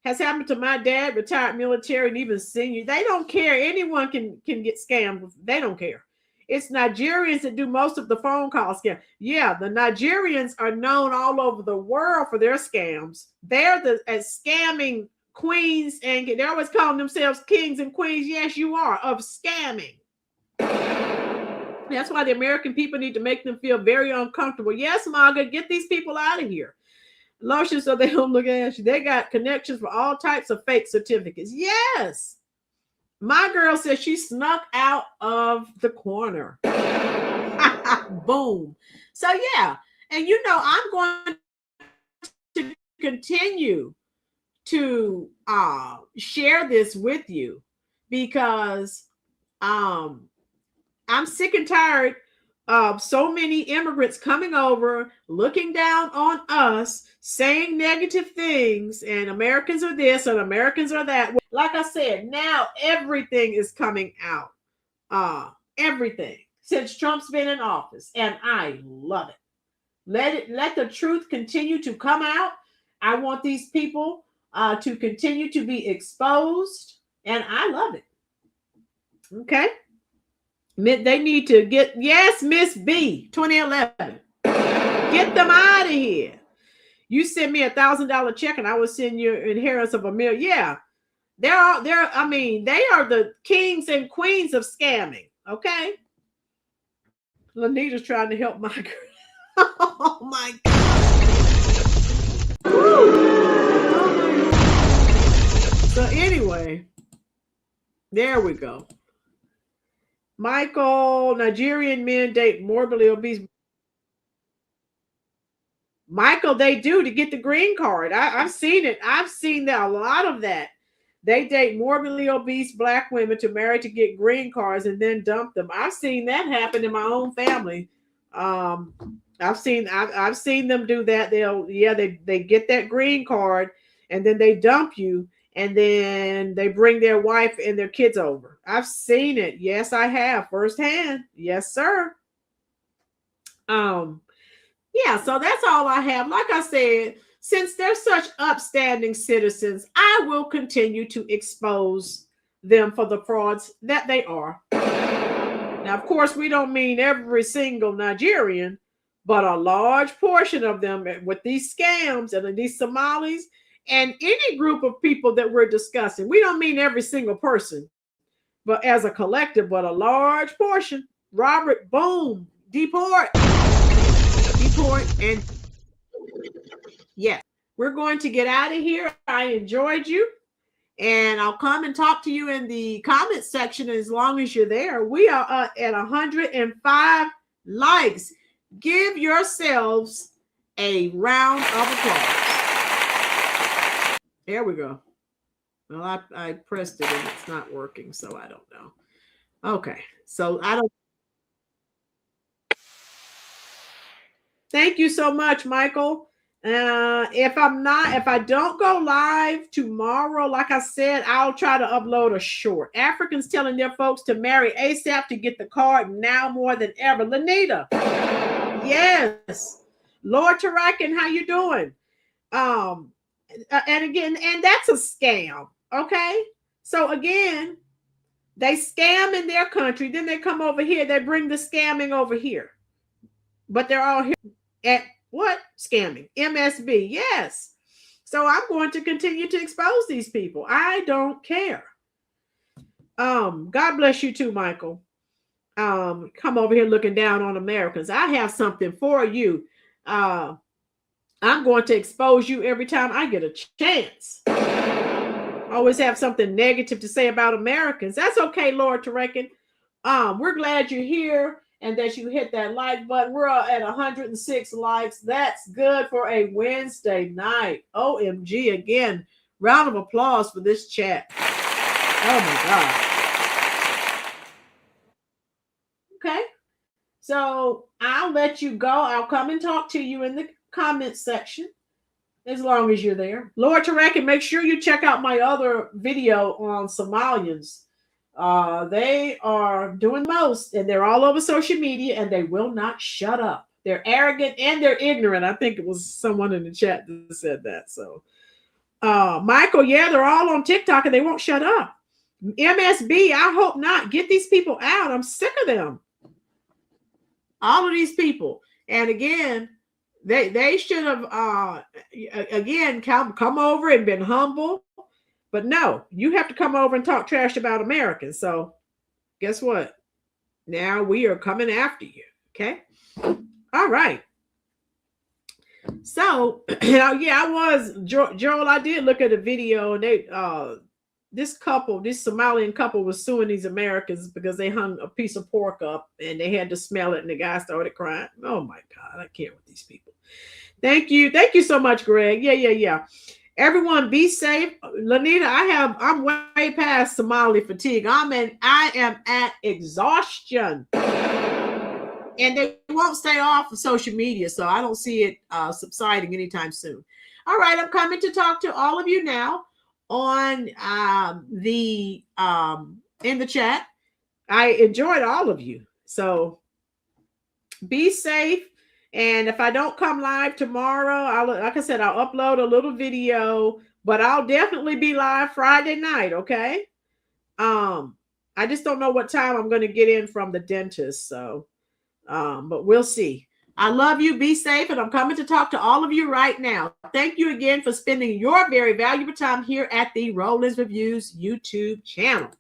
Has happened to my dad, retired military, and even senior. They don't care. Anyone can get scammed. They don't care. It's Nigerians that do most of the phone call scam. Yeah, the Nigerians are known all over the world for their scams. They're as scamming queens, and they're always calling themselves kings and queens. Yes, you are, of scamming. That's why the American people need to make them feel very uncomfortable. Yes, MAGA, get these people out of here. Lotion so they don't look at you. They got connections for all types of fake certificates. Yes. My girl says she snuck out of the corner. Boom. So, yeah. And, you know, I'm going to continue to share this with you because I'm sick and tired of so many immigrants coming over, looking down on us, saying negative things, and Americans are this and Americans are that. Like I said, now everything is coming out. Everything since Trump's been in office, and I love it. Let the truth continue to come out. I want these people to continue to be exposed, and I love it. Okay. They need to get, yes, Miss B, 2011. Get them out of here. You send me $1,000 check and I will send you inheritance of $1 million. Yeah. They are the kings and queens of scamming. Okay. Lanita's trying to help my girl. Oh my God. Oh my. So anyway, there we go. Michael, Nigerian men date morbidly obese. Michael, they do to get the green card. I've seen it. I've seen that, a lot of that. They date morbidly obese Black women to marry to get green cards and then dump them. I've seen that happen in my own family. I've seen them do that. They get that green card and then they dump you and then they bring their wife and their kids over. I've seen it. Yes, I have firsthand. Yes, sir. Yeah, so that's all I have. Like I said, since they're such upstanding citizens, I will continue to expose them for the frauds that they are. Now, of course, we don't mean every single Nigerian, but a large portion of them with these scams and these Somalis and any group of people that we're discussing. We don't mean every single person, but as a collective, but a large portion. Robert, boom, deport, and yes, we're going to get out of here. I enjoyed you, and I'll come and talk to you in the comment section as long as you're there. We are at 105 likes. Give yourselves a round of applause. There we go. Well, I pressed it and it's not working, so I don't know. Okay, so I don't. Thank you so much, Michael. If I don't go live tomorrow, like I said, I'll try to upload a short. Africans telling their folks to marry ASAP to get the card now more than ever. Lanita, yes. Lord Tarakan, how you doing? And again, and that's a scam. Okay, so again, they scam in their country, then they come over here, they bring the scamming over here, but they're all here at what? Scamming. MSB. Yes. So I'm going to continue to expose these people. I don't care. God bless you too, Michael. Come over here looking down on Americans. I have something for you. I'm going to expose you every time I get a chance. Always have something negative to say about Americans. That's okay, Lord Tarakan. We're glad you're here and that you hit that like button. We're at 106 likes. That's good for a Wednesday night. OMG again. Round of applause for this chat. Oh my God. Okay. So I'll let you go. I'll come and talk to you in the comment section as long as you're there. Lord Tarakan, make sure you check out my other video on Somalians. They are doing most, and they're all over social media, and they will not shut up. They're arrogant and they're ignorant. I think it was someone in the chat that said that. So, Michael, yeah, they're all on TikTok and they won't shut up. MSB, I hope not. Get these people out. I'm sick of them. All of these people. And again, they should have again come over and been humble. But no, you have to come over and talk trash about Americans. So guess what? Now we are coming after you. Okay. All right. So yeah, Joel, I did look at a video and they this Somalian couple was suing these Americans because they hung a piece of pork up and they had to smell it and the guy started crying. Oh my God, I can't with these people. Thank you. Thank you so much, Greg. Yeah. Everyone be safe. Lanita, I'm way past Somali fatigue. I am at exhaustion. And they won't stay off of social media, so I don't see it subsiding anytime soon. All right, I'm coming to talk to all of you now on in the chat. I enjoyed all of you. So be safe. And if I don't come live tomorrow, like I said, I'll upload a little video, but I'll definitely be live Friday night. Okay. I just don't know what time I'm going to get in from the dentist. So, but we'll see. I love you. Be safe. And I'm coming to talk to all of you right now. Thank you again for spending your very valuable time here at the Rolynn Reviews YouTube channel.